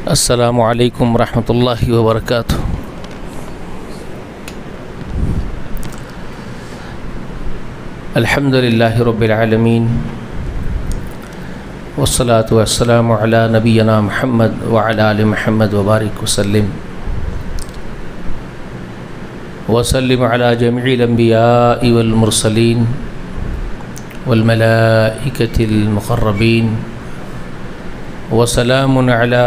السلام علیکم ورحمۃ اللہ وبرکاتہ۔ الحمد للہ رب العالمین والصلاة والسلام علی نبینا محمد وعلی آل محمد وبارک وسلم وسلم علی جميع الانبیاء والمرسلین والملائکۃ المقربین وسلام علی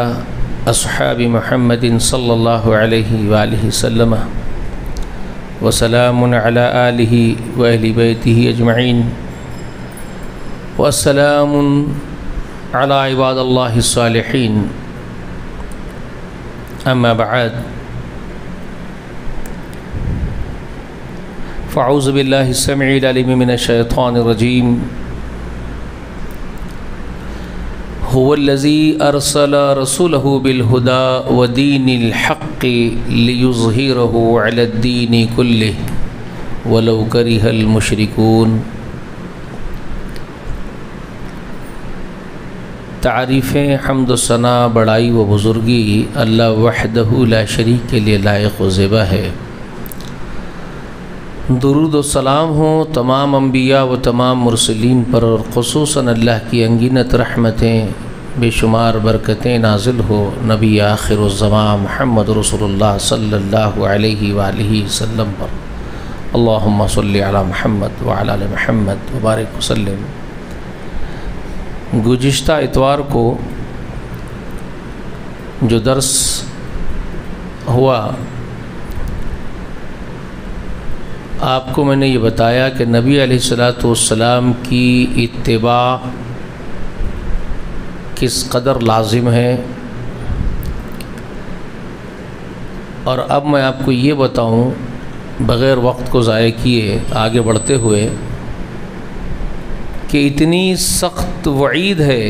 اصحاب محمد صلی اللہ علیہ وآلہ وسلم وسلام علی آلہ وأہل بیتہ اجمعین والسلام علی عباد اللہ الصالحین، اما بعد فاعوذ باللہ السمیع العلیم من الشیطان الرجیم۔ هو الذي أرسل رسوله بالهدى ودين الحق ليظهره على الدين كله ولو كره المشركون۔ تعریفیں، حمد و ثنا، بڑائی و بزرگی اللہ وحدہ لا شریک کے لیے لائق و زیبا ہے۔ درود و سلام ہوں تمام انبیاء و تمام مرسلین پر، اور خصوصاً اللہ کی انگنت رحمتیں بے شمار برکتیں نازل ہو نبی آخر الزمان محمد رسول اللہ صلی اللہ علیہ وآلہ وسلم پر۔ اللہم صلی علی محمد وعلی آل محمد وبارک وسلم۔ گزشتہ اتوار کو جو درس ہوا، آپ کو میں نے یہ بتایا کہ نبی علیہ السلام کی اتباع کس قدر لازم ہے، اور اب میں آپ کو یہ بتاؤں بغیر وقت کو ضائع کیے آگے بڑھتے ہوئے کہ اتنی سخت وعید ہے،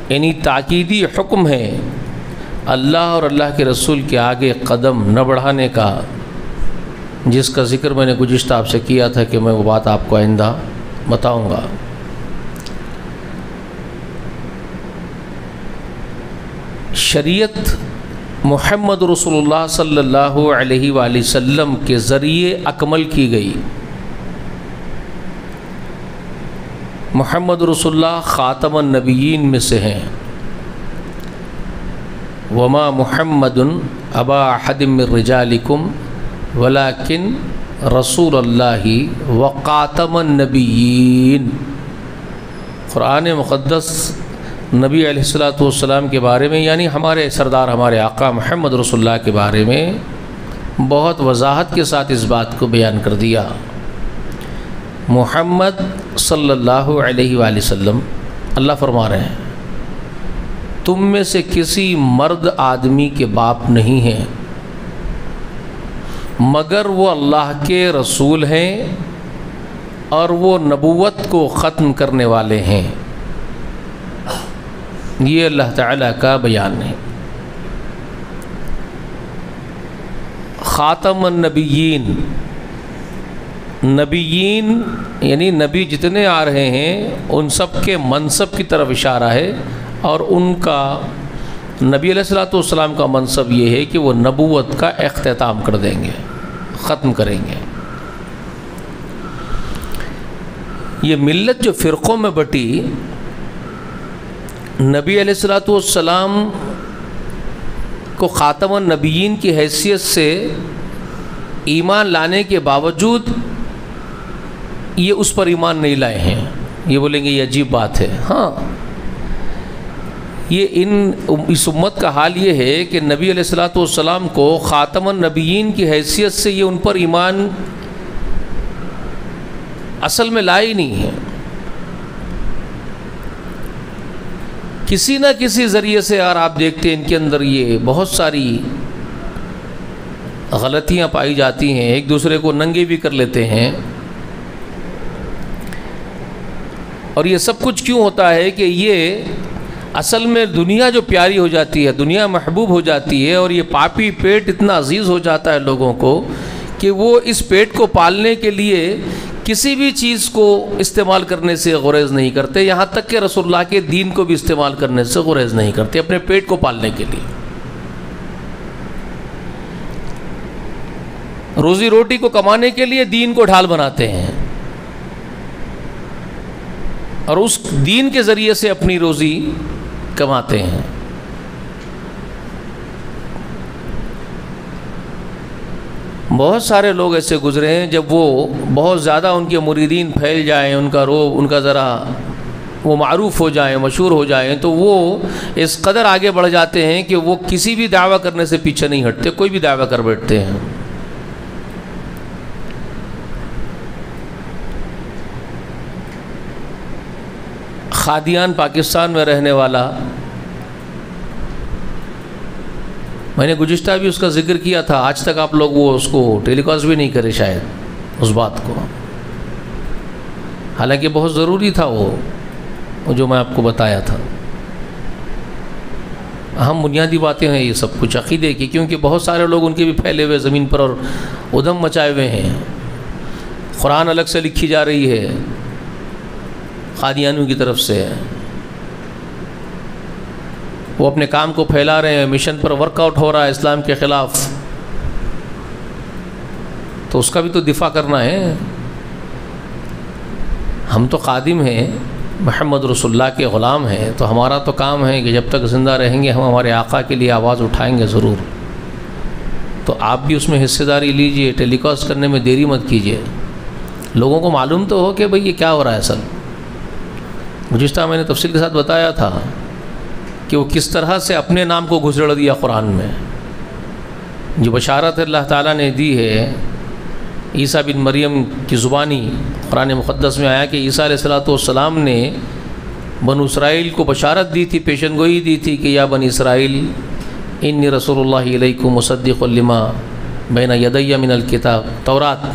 یعنی تاکیدی حکم ہے اللہ اور اللہ کے رسول کے آگے قدم نہ بڑھانے کا، جس کا ذکر میں نے گزشتہ آپ سے کیا تھا کہ میں وہ بات آپ کو آئندہ بتاؤں گا۔ شریعت محمد رسول اللہ صلی اللہ علیہ وآلہ وسلم کے ذریعے اکمل کی گئی۔ محمد رسول اللہ خاتم النبیین میں سے ہیں۔ وما محمد ابا احد من رجالکم ولکن رسول اللہ وخاتم النبیین۔ قرآن مقدس نبی علیہ السلام کے بارے میں، یعنی ہمارے سردار، ہمارے آقا محمد رسول اللہ کے بارے میں بہت وضاحت کے ساتھ اس بات کو بیان کر دیا۔ محمد صلی اللہ علیہ وآلہ وسلم، اللہ فرما رہے ہیں تم میں سے کسی مرد آدمی کے باپ نہیں ہیں مگر وہ اللہ کے رسول ہیں اور وہ نبوت کو ختم کرنے والے ہیں۔ یہ اللہ تعالیٰ کا بیان ہے۔ خاتم النبیین، نبیین یعنی نبی جتنے آ رہے ہیں ان سب کے منصب کی طرف اشارہ ہے، اور ان کا نبی علیہ السلام کا منصب یہ ہے کہ وہ نبوت کا اختتام کر دیں گے، ختم کریں گے۔ یہ ملت جو فرقوں میں بٹی، نبی علیہ السلام کو خاتم النبیین کی حیثیت سے ایمان لانے کے باوجود یہ اس پر ایمان نہیں لائے ہیں۔ یہ بولیں گے یہ عجیب بات ہے۔ ہاں، یہ اس امت کا حال یہ ہے کہ نبی علیہ السلام کو خاتم النبیین کی حیثیت سے یہ ان پر ایمان اصل میں لائے نہیں ہے۔ کسی نہ کسی ذریعے سے، اور آپ دیکھتے ہیں ان کے اندر یہ بہت ساری غلطیاں پائی جاتی ہیں، ایک دوسرے کو ننگے بھی کر لیتے ہیں۔ اور یہ سب کچھ کیوں ہوتا ہے کہ یہ اصل میں دنیا جو پیاری ہو جاتی ہے، دنیا محبوب ہو جاتی ہے، اور یہ پاپی پیٹ اتنا عزیز ہو جاتا ہے لوگوں کو کہ وہ اس پیٹ کو پالنے کے لیے کسی بھی چیز کو استعمال کرنے سے غریز نہیں کرتے، یہاں تک کہ رسول اللہ کے دین کو بھی استعمال کرنے سے غریز نہیں کرتے اپنے پیٹ کو پالنے کے لیے۔ روزی روٹی کو کمانے کے لیے دین کو ڈھال بناتے ہیں اور اس دین کے ذریعے سے اپنی روزی کماتے ہیں۔ بہت سارے لوگ ایسے گزرے ہیں جب وہ بہت زیادہ ان کے مریدین پھیل جائیں، ان کا ذرا وہ معروف ہو جائیں، مشہور ہو جائیں، تو وہ اس قدر آگے بڑھ جاتے ہیں کہ وہ کسی بھی دعویٰ کرنے سے پیچھے نہیں ہٹتے، کوئی بھی دعویٰ کر بیٹھتے ہیں۔ قادیان پاکستان میں رہنے والا، میں نے گزشتہ بھی اس کا ذکر کیا تھا، آج تک آپ لوگ وہ اس کو ٹیلی کاسٹ بھی نہیں کرے شاید اس بات کو، حالانکہ بہت ضروری تھا وہ جو میں آپ کو بتایا تھا۔ اہم بنیادی باتیں ہیں یہ سب کچھ عقیدے کی، کیونکہ بہت سارے لوگ ان کے بھی پھیلے ہوئے زمین پر اور ادھم مچائے ہوئے ہیں۔ قرآن الگ سے لکھی جا رہی ہے قادیانیوں کی طرف سے، وہ اپنے کام کو پھیلا رہے ہیں، مشن پر ورک آؤٹ ہو رہا ہے اسلام کے خلاف، تو اس کا بھی تو دفاع کرنا ہے۔ ہم تو خادم ہیں، محمد رسول اللہ کے غلام ہیں، تو ہمارا تو کام ہے کہ جب تک زندہ رہیں گے ہم ہمارے آقا کے لیے آواز اٹھائیں گے ضرور۔ تو آپ بھی اس میں حصہ داری لیجئے، ٹیلی کاسٹ کرنے میں دیری مت کیجئے، لوگوں کو معلوم تو ہو کہ بھئی یہ کیا ہو رہا ہے اصل۔ گزشتہ میں نے تفصیل کے ساتھ بتایا تھا کہ وہ کس طرح سے اپنے نام کو گھسڑ دیا قرآن میں۔ جو بشارت اللہ تعالیٰ نے دی ہے عیسیٰ بن مریم کی زبانی، قرآن مقدس میں آیا کہ عیسیٰ علیہ السلام نے بنو اسرائیل کو بشارت دی تھی، پیشن گوئی دی تھی کہ یا بنی اسرائیل انی رسول اللہ علیکم مصدق لما بین یدی من الکتاب، تورات۔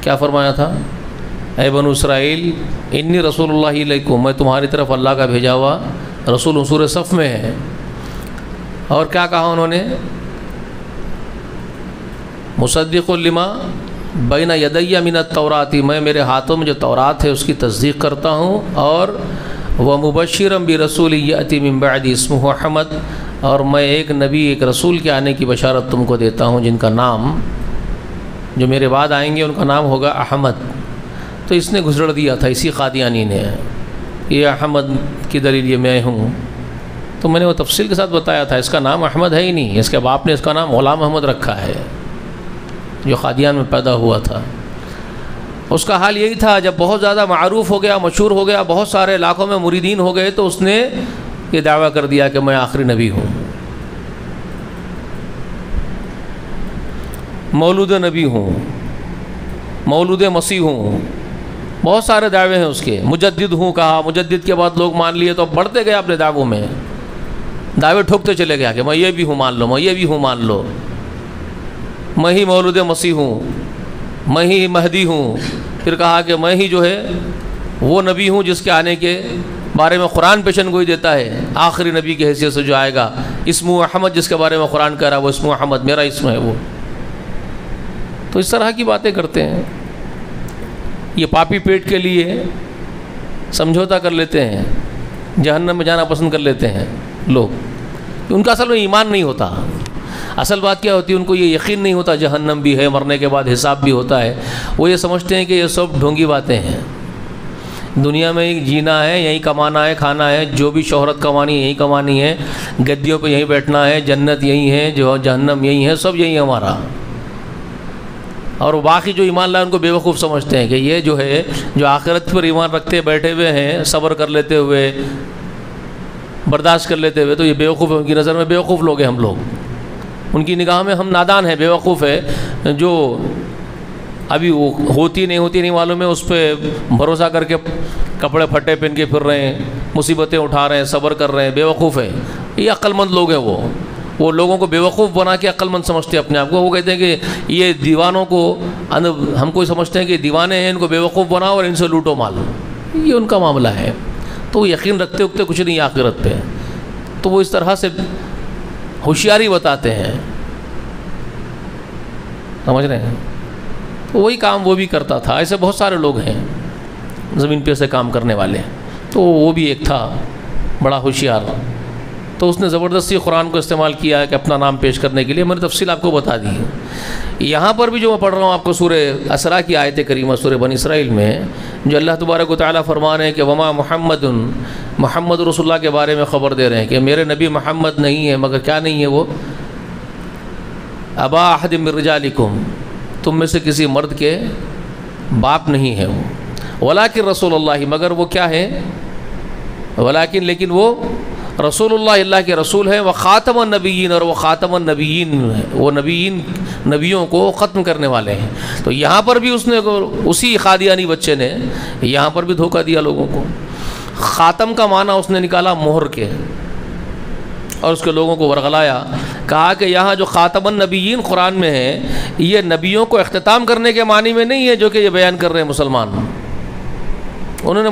کیا فرمایا تھا؟ اے بنو اسرائیل انی رسول اللہ علیکم، میں تمہاری طرف اللہ کا بھیجا ہوا رسول، سورہ صف میں ہے۔ اور کیا کہا انہوں نے؟ مصدق لما بین یدی من التورات، میں میرے ہاتھوں میں جو تورات ہے اس کی تصدیق کرتا ہوں، اور ومبشرا برسول یأتی من بعد اسمہ احمد، اور میں ایک نبی، ایک رسول کے آنے کی بشارت تم کو دیتا ہوں جن کا نام، جو میرے بعد آئیں گے ان کا نام ہوگا احمد۔ تو اس نے گھسڑ دیا تھا اسی قادیانی نے، یہ احمد کی دلیل یہ میں ہوں۔ تو میں نے وہ تفصیل کے ساتھ بتایا تھا، اس کا نام احمد ہے ہی نہیں، اس کے باپ نے اس کا نام غلام احمد رکھا ہے جو قادیان میں پیدا ہوا تھا۔ اس کا حال یہی تھا، جب بہت زیادہ معروف ہو گیا، مشہور ہو گیا، بہت سارے علاقوں میں مریدین ہو گئے، تو اس نے یہ دعویٰ کر دیا کہ میں آخری نبی ہوں، مولود نبی ہوں، مولود مسیح ہوں، بہت سارے دعوے ہیں اس کے۔ مجدد ہوں کہا، مجدد کے بعد لوگ مان لیے تو بڑھتے گئے اپنے دعووں میں، دعوے ٹھوکتے چلے گیا کہ میں یہ بھی ہوں مان لو، میں یہ بھی ہوں مان لو، میں ہی مولود مسیح ہوں، میں ہی مہدی ہوں۔ پھر کہا کہ میں ہی جو ہے وہ نبی ہوں جس کے آنے کے بارے میں قرآن پیشن گوئی دیتا ہے، آخری نبی کی حیثیت سے جو آئے گا، اسمہ احمد جس کے بارے میں قرآن کہہ رہا ہے وہ اسمہ احمد میرا اسم ہے وہ۔ تو اس طرح کی باتیں کرتے ہیں، یہ پاپی پیٹ کے لیے سمجھوتا کر لیتے ہیں، جہنم میں جانا پسند کر لیتے ہیں لوگ۔ ان کا اصل میں ایمان نہیں ہوتا، اصل بات کیا ہوتی ہے، ان کو یہ یقین نہیں ہوتا جہنم بھی ہے، مرنے کے بعد حساب بھی ہوتا ہے۔ وہ یہ سمجھتے ہیں کہ یہ سب ڈھونگی باتیں ہیں، دنیا میں جینا ہے، یہیں کمانا ہے، کھانا ہے، جو بھی شہرت کمانی ہے یہیں کمانی ہے، گدیوں پہ یہیں بیٹھنا ہے، جنت یہیں ہے، جو جہنم یہیں ہے، سب یہیں ہے ہمارا۔ اور باقی جو ایمان لائے ان کو بیوقوف سمجھتے ہیں کہ یہ جو ہے، جو آخرت پر ایمان رکھتے بیٹھے ہوئے ہیں، صبر کر لیتے ہوئے، برداشت کر لیتے ہوئے، تو یہ بیوقوف ہے، ان کی نظر میں بیوقوف لوگ ہیں ہم لوگ، ان کی نگاہ میں ہم نادان ہیں، بیوقوف ہے، جو ابھی وہ ہوتی نہیں معلوم ہے، اس پہ بھروسہ کر کے کپڑے پھٹے پہن کے پھر رہے ہیں، مصیبتیں اٹھا رہے ہیں، صبر کر رہے ہیں، بیوقوف ہے۔ یہ عقل مند لوگ ہیں، وہ لوگوں کو بیوقوف بنا کے عقل مند سمجھتے ہیں اپنے آپ کو۔ وہ کہتے ہیں کہ یہ دیوانوں کو، ہم کو سمجھتے ہیں کہ دیوانے ہیں، ان کو بیوقوف بناؤ اور ان سے لوٹو مال، یہ ان کا معاملہ ہے۔ تو وہ یقین رکھتے اکتے کچھ نہیں آخرت پہ، تو وہ اس طرح سے ہوشیاری بتاتے ہیں، سمجھ رہے ہیں؟ وہی کام وہ بھی کرتا تھا. ایسے بہت سارے لوگ ہیں زمین پہ سے کام کرنے والے. تو وہ بھی ایک تھا بڑا ہوشیار. تو اس نے زبردستی قرآن کو استعمال کیا ہے کہ اپنا نام پیش کرنے کے لیے. میں نے تفصیل آپ کو بتا دی ہے. یہاں پر بھی جو میں پڑھ رہا ہوں آپ کو سورہ اسراء کی آیت کریمہ سورہ بنی اسرائیل میں جو اللہ تبارک و تعالیٰ فرما رہے ہیں کہ وما محمد رسول اللہ کے بارے میں خبر دے رہے ہیں کہ میرے نبی محمد نہیں ہے مگر کیا نہیں ہے وہ ابا احد من رجالکم تم میں سے کسی مرد کے باپ نہیں ہے وہ ولکن رسول اللہ مگر وہ کیا ہے لیکن وہ رسول اللہ کے رسول ہیں. وہ خاتم النبیین اور وہ خاتم النبیین وہ نبیوں کو ختم کرنے والے ہیں. تو یہاں پر بھی اس نے اسی قادیانی بچے نے یہاں پر بھی دھوکہ دیا لوگوں کو. خاتم کا معنی اس نے نکالا مہر کے اور اس کے لوگوں کو ورغلایا. کہا کہ یہاں جو خاتم النبیین قرآن میں ہے یہ نبیوں کو اختتام کرنے کے معنی میں نہیں ہے جو کہ یہ بیان کر رہے ہیں مسلمان. انہوں نے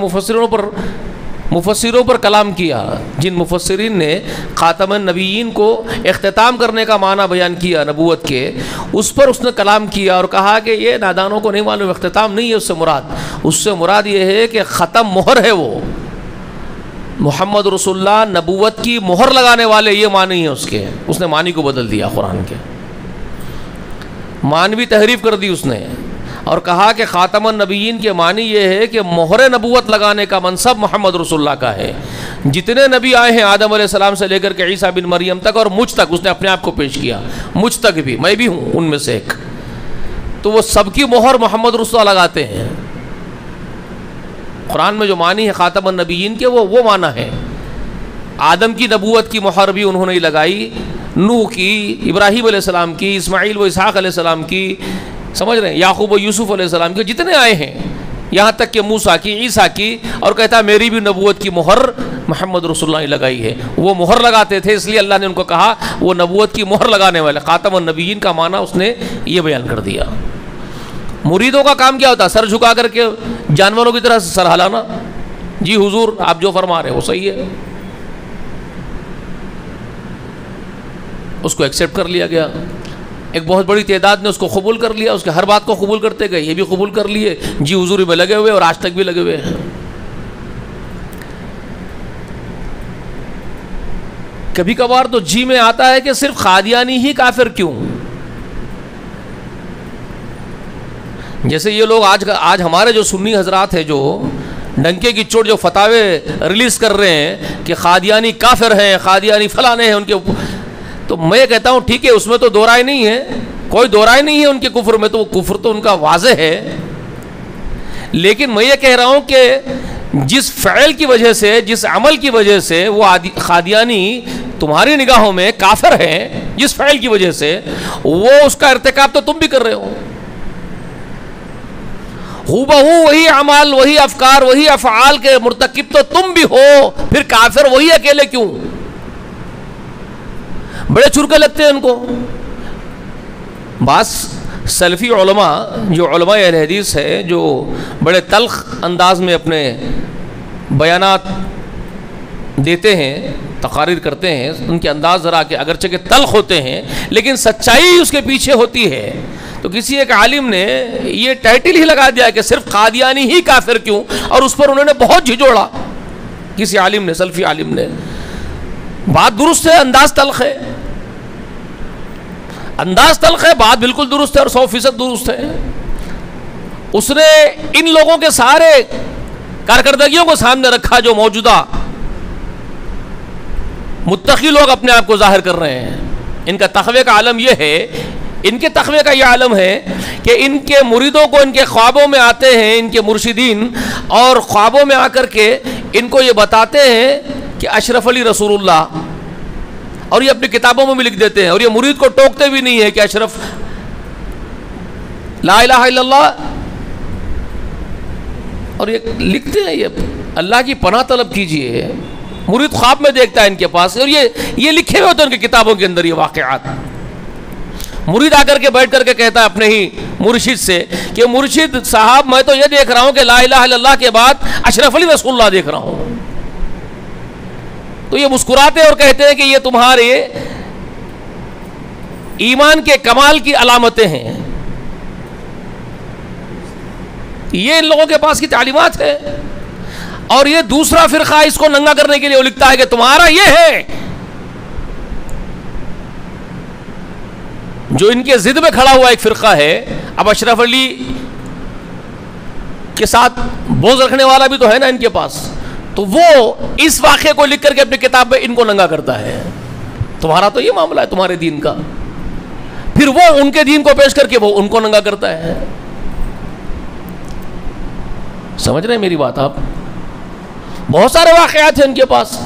مفسروں پر کلام کیا. جن مفسرین نے خاتم النبیین کو اختتام کرنے کا معنی بیان کیا نبوت کے اس پر اس نے کلام کیا اور کہا کہ یہ نادانوں کو نہیں معلوم اختتام نہیں ہے اس سے مراد یہ ہے کہ ختم مہر ہے. وہ محمد رسول اللہ نبوت کی مہر لگانے والے یہ معنی ہے اس کے. اس نے معنی کو بدل دیا قرآن کے معنوی تحریف کر دی اس نے اور کہا کہ خاتم النبیین کے معنی یہ ہے کہ مہر نبوت لگانے کا منصب محمد رسول اللہ کا ہے. جتنے نبی آئے ہیں آدم علیہ السلام سے لے کر کے عیسیٰ بن مریم تک اور مجھ تک اس نے اپنے آپ کو پیش کیا. مجھ تک بھی میں بھی ہوں ان میں سے ایک. تو وہ سب کی مہر محمد رسول اللہ لگاتے ہیں. قرآن میں جو معنی ہے خاتم النبیین کے وہ معنی ہے. آدم کی نبوت کی مہر بھی انہوں نے لگائی, نوح کی, ابراہیم علیہ السلام کی, اسماعیل و اسحاق علیہ السلام کی, سمجھ رہے ہیں, یعقوب و یوسف علیہ السلام کے جتنے آئے ہیں یہاں تک کہ موسیٰ کی, عیسیٰ کی, اور کہتا ہے میری بھی نبوت کی مہر محمد رسول اللہ نے لگائی ہے. وہ مہر لگاتے تھے اس لیے اللہ نے ان کو کہا وہ نبوت کی مہر لگانے والے. خاتم النبیین کا معنی اس نے یہ بیان کر دیا. مریدوں کا کام کیا ہوتا ہے؟ سر جھکا کر کے جانوروں کی طرح سر ہلانا. جی حضور آپ جو فرما رہے ہیں وہ صحیح ہے. اس کو ایکسیپٹ کر لیا گیا. ایک بہت بڑی تعداد نے اس کو قبول کر لیا, اس کے ہر بات کو قبول کرتے گئے. یہ بھی قبول کر لیے, جی حضوری میں لگے ہوئے اور آج تک بھی لگے ہوئے ہیں. کبھی کبھار تو جی میں آتا ہے کہ صرف قادیانی ہی کافر کیوں. جیسے یہ لوگ آج ہمارے جو سنی حضرات ہیں جو ڈنکے کی چوٹ جو فتاوے ریلیز کر رہے ہیں کہ قادیانی کافر ہیں, قادیانی فلانے ہیں ان کے, تو میں کہتا ہوں ٹھیک ہے اس میں تو دو رائے نہیں ہے, کوئی دو رائے نہیں ہے ان کے کفر میں, تو وہ کفر تو ان کا واضح ہے. لیکن میں یہ کہہ رہا ہوں کہ جس فعل کی وجہ سے, جس عمل کی وجہ سے وہ قادیانی تمہاری نگاہوں میں کافر ہیں, جس فعل کی وجہ سے, وہ اس کا ارتکاب تو تم بھی کر رہے ہو. ہو بہو وہی اعمال, وہی افکار, وہی افعال کے مرتکب تو تم بھی ہو, پھر کافر وہی اکیلے کیوں؟ بڑے چرکے لگتے ہیں ان کو. بعض سلفی علماء جو علماء اہل حدیث ہے جو بڑے تلخ انداز میں اپنے بیانات دیتے ہیں, تقاریر کرتے ہیں, ان کے انداز ذرا کہ اگرچہ کہ تلخ ہوتے ہیں لیکن سچائی اس کے پیچھے ہوتی ہے. تو کسی ایک عالم نے یہ ٹائٹل ہی لگا دیا کہ صرف قادیانی ہی کافر کیوں, اور اس پر انہوں نے بہت جھجوڑا. کسی عالم نے, سلفی عالم نے. بات درست ہے, انداز تلخ ہے, انداز تلخ ہے, بات بالکل درست ہے اور 100% درست ہے. اس نے ان لوگوں کے سارے کارکردگیوں کو سامنے رکھا جو موجودہ متقی لوگ اپنے آپ کو ظاہر کر رہے ہیں. ان کا تقوی کا عالم یہ ہے, ان کے تقوی کا یہ عالم ہے کہ ان کے مریدوں کو ان کے خوابوں میں آتے ہیں ان کے مرشدین, اور خوابوں میں آ کر کے ان کو یہ بتاتے ہیں کہ اشرف علی رسول اللہ, اور یہ اپنی کتابوں میں بھی لکھ دیتے ہیں, اور یہ مرید کو ٹوکتے بھی نہیں ہے کہ اشرف لا الہ الا اللہ, اور یہ لکھتے ہیں یہ اللہ کی پناہ طلب کیجئے. مرید خواب میں دیکھتا ہے ان کے پاس, اور یہ لکھے ہوئے ہوتے ہیں ان کی کتابوں کے اندر یہ واقعات. مرید آ کر کے بیٹھ کر کے کہتا ہے اپنے ہی مرشد سے کہ مرشد صاحب میں تو یہ دیکھ رہا ہوں کہ لا الہ الا اللہ کے بعد اشرف علی رسول اللہ دیکھ رہا ہوں. تو یہ مسکراتے اور کہتے ہیں کہ یہ تمہارے ایمان کے کمال کی علامتیں ہیں. یہ ان لوگوں کے پاس کی تعلیمات ہے. اور یہ دوسرا فرقہ اس کو ننگا کرنے کے لیے وہ لکھتا ہے کہ تمہارا یہ ہے. جو ان کے ضد میں کھڑا ہوا ایک فرقہ ہے، اب اشرف علی کے ساتھ بغض رکھنے والا بھی تو ہے نا ان کے پاس، تو وہ اس واقعے کو لکھ کر کے اپنی کتاب میں ان کو ننگا کرتا ہے. تمہارا تو یہ معاملہ ہے تمہارے دین کا، پھر وہ ان کے دین کو پیش کر کے وہ ان کو ننگا کرتا ہے. سمجھ رہے ہیں میری بات آپ؟ بہت سارے واقعات ہیں ان کے پاس.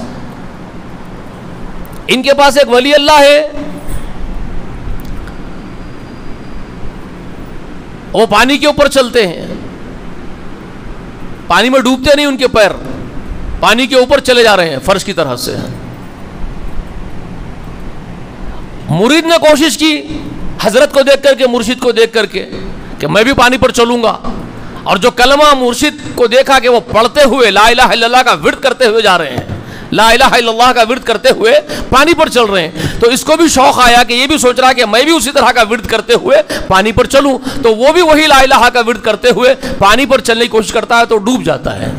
ان کے پاس ایک ولی اللہ ہے، وہ پانی کے اوپر چلتے ہیں، پانی میں ڈوبتے نہیں، ان کے پیر پانی کے اوپر چلے جا رہے ہیں فرش کی طرح سے. مرید نے کوشش کی حضرت کو دیکھ کر کے، مرشد کو دیکھ کر کے، کہ میں بھی پانی پر چلوں گا. اور جو کلمہ مرشد کو دیکھا کہ وہ پڑھتے ہوئے لا الہ الا اللہ کا ورد کرتے ہوئے جا رہے ہیں، لا الہ الا اللہ کا ورد کرتے ہوئے پانی پر چل رہے ہیں، تو اس کو بھی شوق آیا کہ یہ بھی سوچ رہا کہ میں بھی اسی طرح کا ورد کرتے ہوئے پانی پر چلوں. تو وہ بھی وہی لا الہ کا ورد کرتے ہوئے پانی پر چلنے کی کوشش کرتا ہے تو ڈوب جاتا ہے.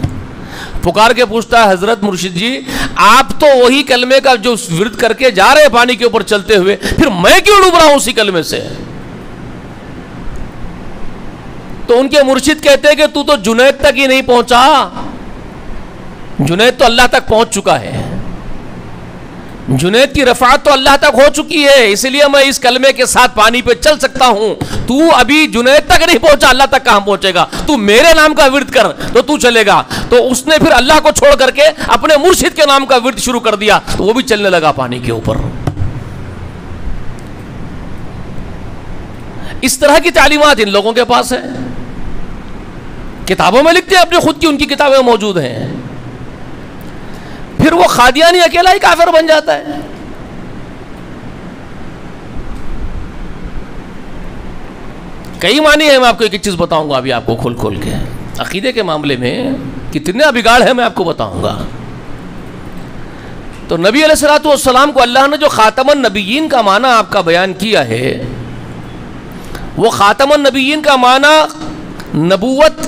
پکار کے پوچھتا ہے حضرت مرشد جی آپ تو وہی کلمے کا جو ورد کر کے جا رہے ہیں پانی کے اوپر چلتے ہوئے، پھر میں کیوں ڈوب رہا ہوں اسی کلمے سے؟ تو ان کے مرشد کہتے ہیں کہ تو جنید تک ہی نہیں پہنچا، جنید تو اللہ تک پہنچ چکا ہے، جنید کی رفعت تو اللہ تک ہو چکی ہے، اس لیے میں اس کلمے کے ساتھ پانی پہ چل سکتا ہوں. تو ابھی جنید تک نہیں پہنچا، اللہ تک کہاں پہنچے گا؟ تو میرے نام کا ورد کر تو تو چلے گا. تو اس نے پھر اللہ کو چھوڑ کر کے اپنے مرشد کے نام کا ورد شروع کر دیا، تو وہ بھی چلنے لگا پانی کے اوپر. اس طرح کی تعلیمات ان لوگوں کے پاس ہیں، کتابوں میں لکھتے ہیں، اپنی خود کی ان کی کتابیں موجود ہیں. پھر وہ قادیانی اکیلا ہی کافر بن جاتا ہے. کئی معنی ہیں، میں آپ کو ایک چیز بتاؤں گا ابھی آپ کو کھول کھول کے. عقیدے کے معاملے میں کتنے بگاڑ ہیں میں آپ کو بتاؤں گا. تو نبی علیہ الصلوۃ والسلام کو اللہ نے جو خاتم النبیین کا معنی آپ کا بیان کیا ہے، وہ خاتم النبیین کا معنی نبوت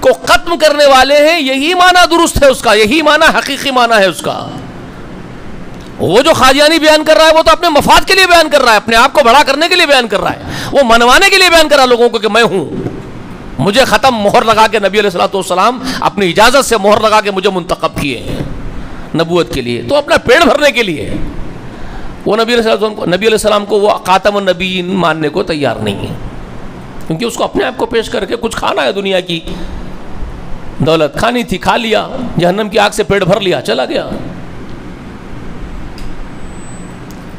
کو ختم کرنے والے ہیں، یہی معنی درست ہے اس کا، یہی معنی حقیقی معنی ہے اس کا. وہ جو قادیانی بیان کر رہا ہے وہ تو اپنے مفاد کے لیے بیان کر رہا ہے، اپنے آپ کو بڑا کرنے کے لیے بیان کر رہا ہے، وہ منوانے کے لیے بیان کر رہا ہے لوگوں کو کہ میں ہوں، مجھے ختم مہر لگا کے نبی علیہ الصلوۃ والسلام اپنی اجازت سے مہر لگا کے مجھے منتخب کیے ہیں نبوت کے لیے، تو اپنا پیڑ بھرنے کے لیے. وہ نبی علیہ السلام کو وہ خاتم النبیین ماننے کو تیار نہیں ہے، کیونکہ اس کو اپنے آپ کو پیش کر کے کچھ کھانا ہے، دنیا کی دولت کھانی تھی، کھا لیا، جہنم کی آگ سے پیٹ بھر لیا، چلا گیا.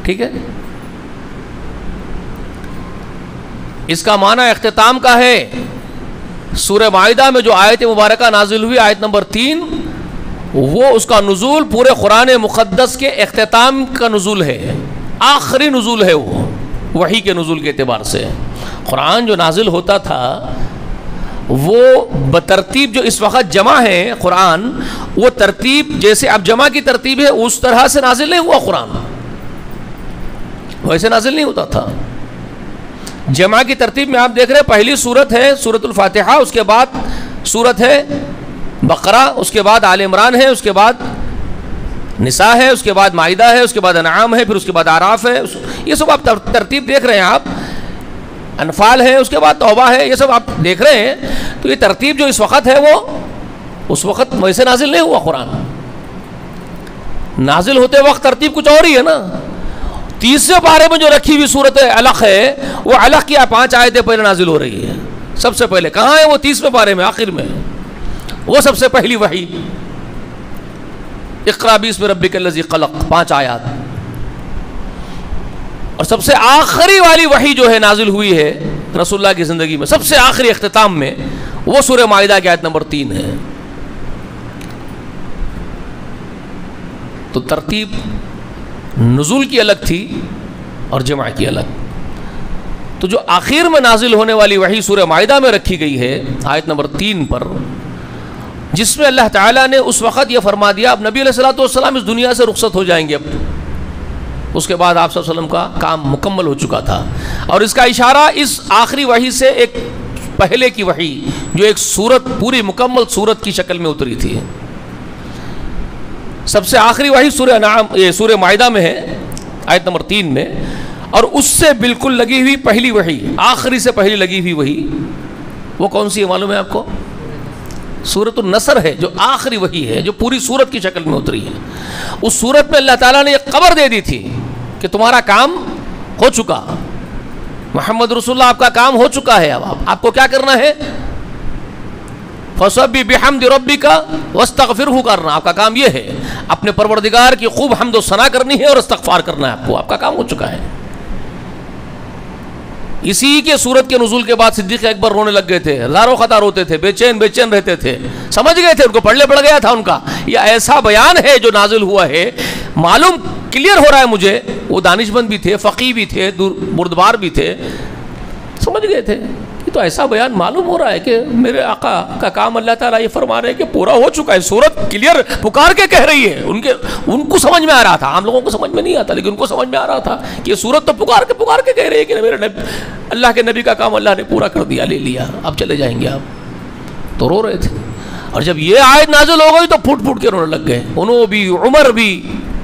ٹھیک ہے. اس کا معنی اختتام کا ہے. سورہ مائدہ میں جو آیت مبارکہ نازل ہوئی، آیت نمبر 3، وہ اس کا نزول پورے قرآن مقدس کے اختتام کا نزول ہے، آخری نزول ہے. وہ وحی کے نزول کے اعتبار سے قرآن جو نازل ہوتا تھا وہ بترتیب، جو اس وقت جمع ہے قرآن، وہ ترتیب جیسے اب جمع کی ترتیب ہے اس طرح سے نازل نہیں ہوا. قرآن ویسے نازل نہیں ہوتا تھا. جمع کی ترتیب میں آپ دیکھ رہے ہیں، پہلی سورت ہے سورۃ الفاتحہ، اس کے بعد سورت ہے بقرہ، اس کے بعد آل عمران ہے، اس کے بعد نساء ہے، اس کے بعد مائدہ ہے، اس کے بعد انعام ہے، پھر اس کے بعد اعراف ہے. یہ سب آپ ترتیب دیکھ رہے ہیں، آپ انفال ہے، اس کے بعد توبہ ہے، یہ سب آپ دیکھ رہے ہیں. تو یہ ترتیب جو اس وقت ہے وہ اس وقت ویسے نازل نہیں ہوا. قرآن نازل ہوتے وقت ترتیب کچھ اور ہی ہے نا. 30 پارے میں جو رکھی ہوئی سورت علق ہے، وہ علق کی 5 آیتیں پہلے نازل ہو رہی ہے. سب سے پہلے کہاں ہے وہ 30 پارے میں آخر میں، وہ سب سے پہلی وحی اقرا باسم ربک الذی خلق، 5 آیات. اور سب سے آخری والی وحی جو ہے نازل ہوئی ہے رسول اللہ کی زندگی میں، سب سے آخری اختتام میں، وہ سورہ مائدہ کی آیت نمبر 3 ہے. تو ترتیب نزول کی الگ تھی اور جمع کی الگ. تو جو آخر میں نازل ہونے والی وحی سورہ مائدہ میں رکھی گئی ہے آیت نمبر 3 پر، جس میں اللہ تعالیٰ نے اس وقت یہ فرما دیا اب نبی علیہ الصلوۃ والسلام اس دنیا سے رخصت ہو جائیں گے. اب اس کے بعد آپ صلی اللہ علیہ وسلم کا کام مکمل ہو چکا تھا. اور اس کا اشارہ اس آخری وحی سے ایک پہلے کی وحی جو ایک سورت پوری مکمل سورت کی شکل میں اتری تھی. سب سے آخری وحی سورہ مائدہ میں ہے آیت نمبر 3 میں, اور اس سے بالکل لگی ہوئی پہلی وحی, آخری سے پہلی لگی ہوئی وحی وہ کون سی ہے معلوم ہے آپ کو؟ سورۃ النصر ہے, جو آخری وحی ہے جو پوری سورت کی شکل میں اتری ہے. اس سورت میں اللہ تعالیٰ نے ایک خبر دے دی تھی کہ تمہارا کام ہو چکا, محمد رسول اللہ آپ کا کام ہو چکا ہے. اب آپ کو کیا کرنا ہے؟ فَسَبِّحْ بِحَمْدِ رَبِّكَ وَاسْتَغْفِرْهُ کرنا. آپ کا کام یہ ہے, اپنے پروردگار کی خوب حمد و ثنا کرنی ہے اور استغفار کرنا ہے. آپ کا کام ہو چکا ہے. اسی کے سورت کے نزول کے بعد صدیق اکبر رونے لگ گئے تھے, ہزاروں خطا روتے تھے, بے چین رہتے تھے, سمجھ گئے تھے, ان کو پڑھنے پڑ گیا تھا ان کا. یہ ایسا بیان ہے جو نازل ہوا ہے, معلوم کلیئر ہو رہا ہے مجھے, وہ دانش مند بھی تھے, فقیہ بھی تھے, بردبار بھی تھے, سمجھ گئے تھے. یہ تو ایسا بیان معلوم ہو رہا ہے کہ میرے آقا کا کام اللہ تعالیٰ یہ فرما رہے ہیں کہ پورا ہو چکا ہے. سورت کلیئر پکار کے کہہ رہی ہے. ان کو سمجھ میں آ رہا تھا, عام لوگوں کو سمجھ میں نہیں آتا, لیکن ان کو سمجھ میں آ رہا تھا کہ یہ سورت تو پکار کے کہہ رہی ہے کہ میرے اللہ کے نبی کا کام اللہ نے پورا کر دیا, لے لیا, اب چلے جائیں گے آپ. تو رو رہے تھے. اور جب یہ آیت نازل ہو گئی تو پھوٹ کے رونے لگ گئے. انہوں بھی, عمر بھی,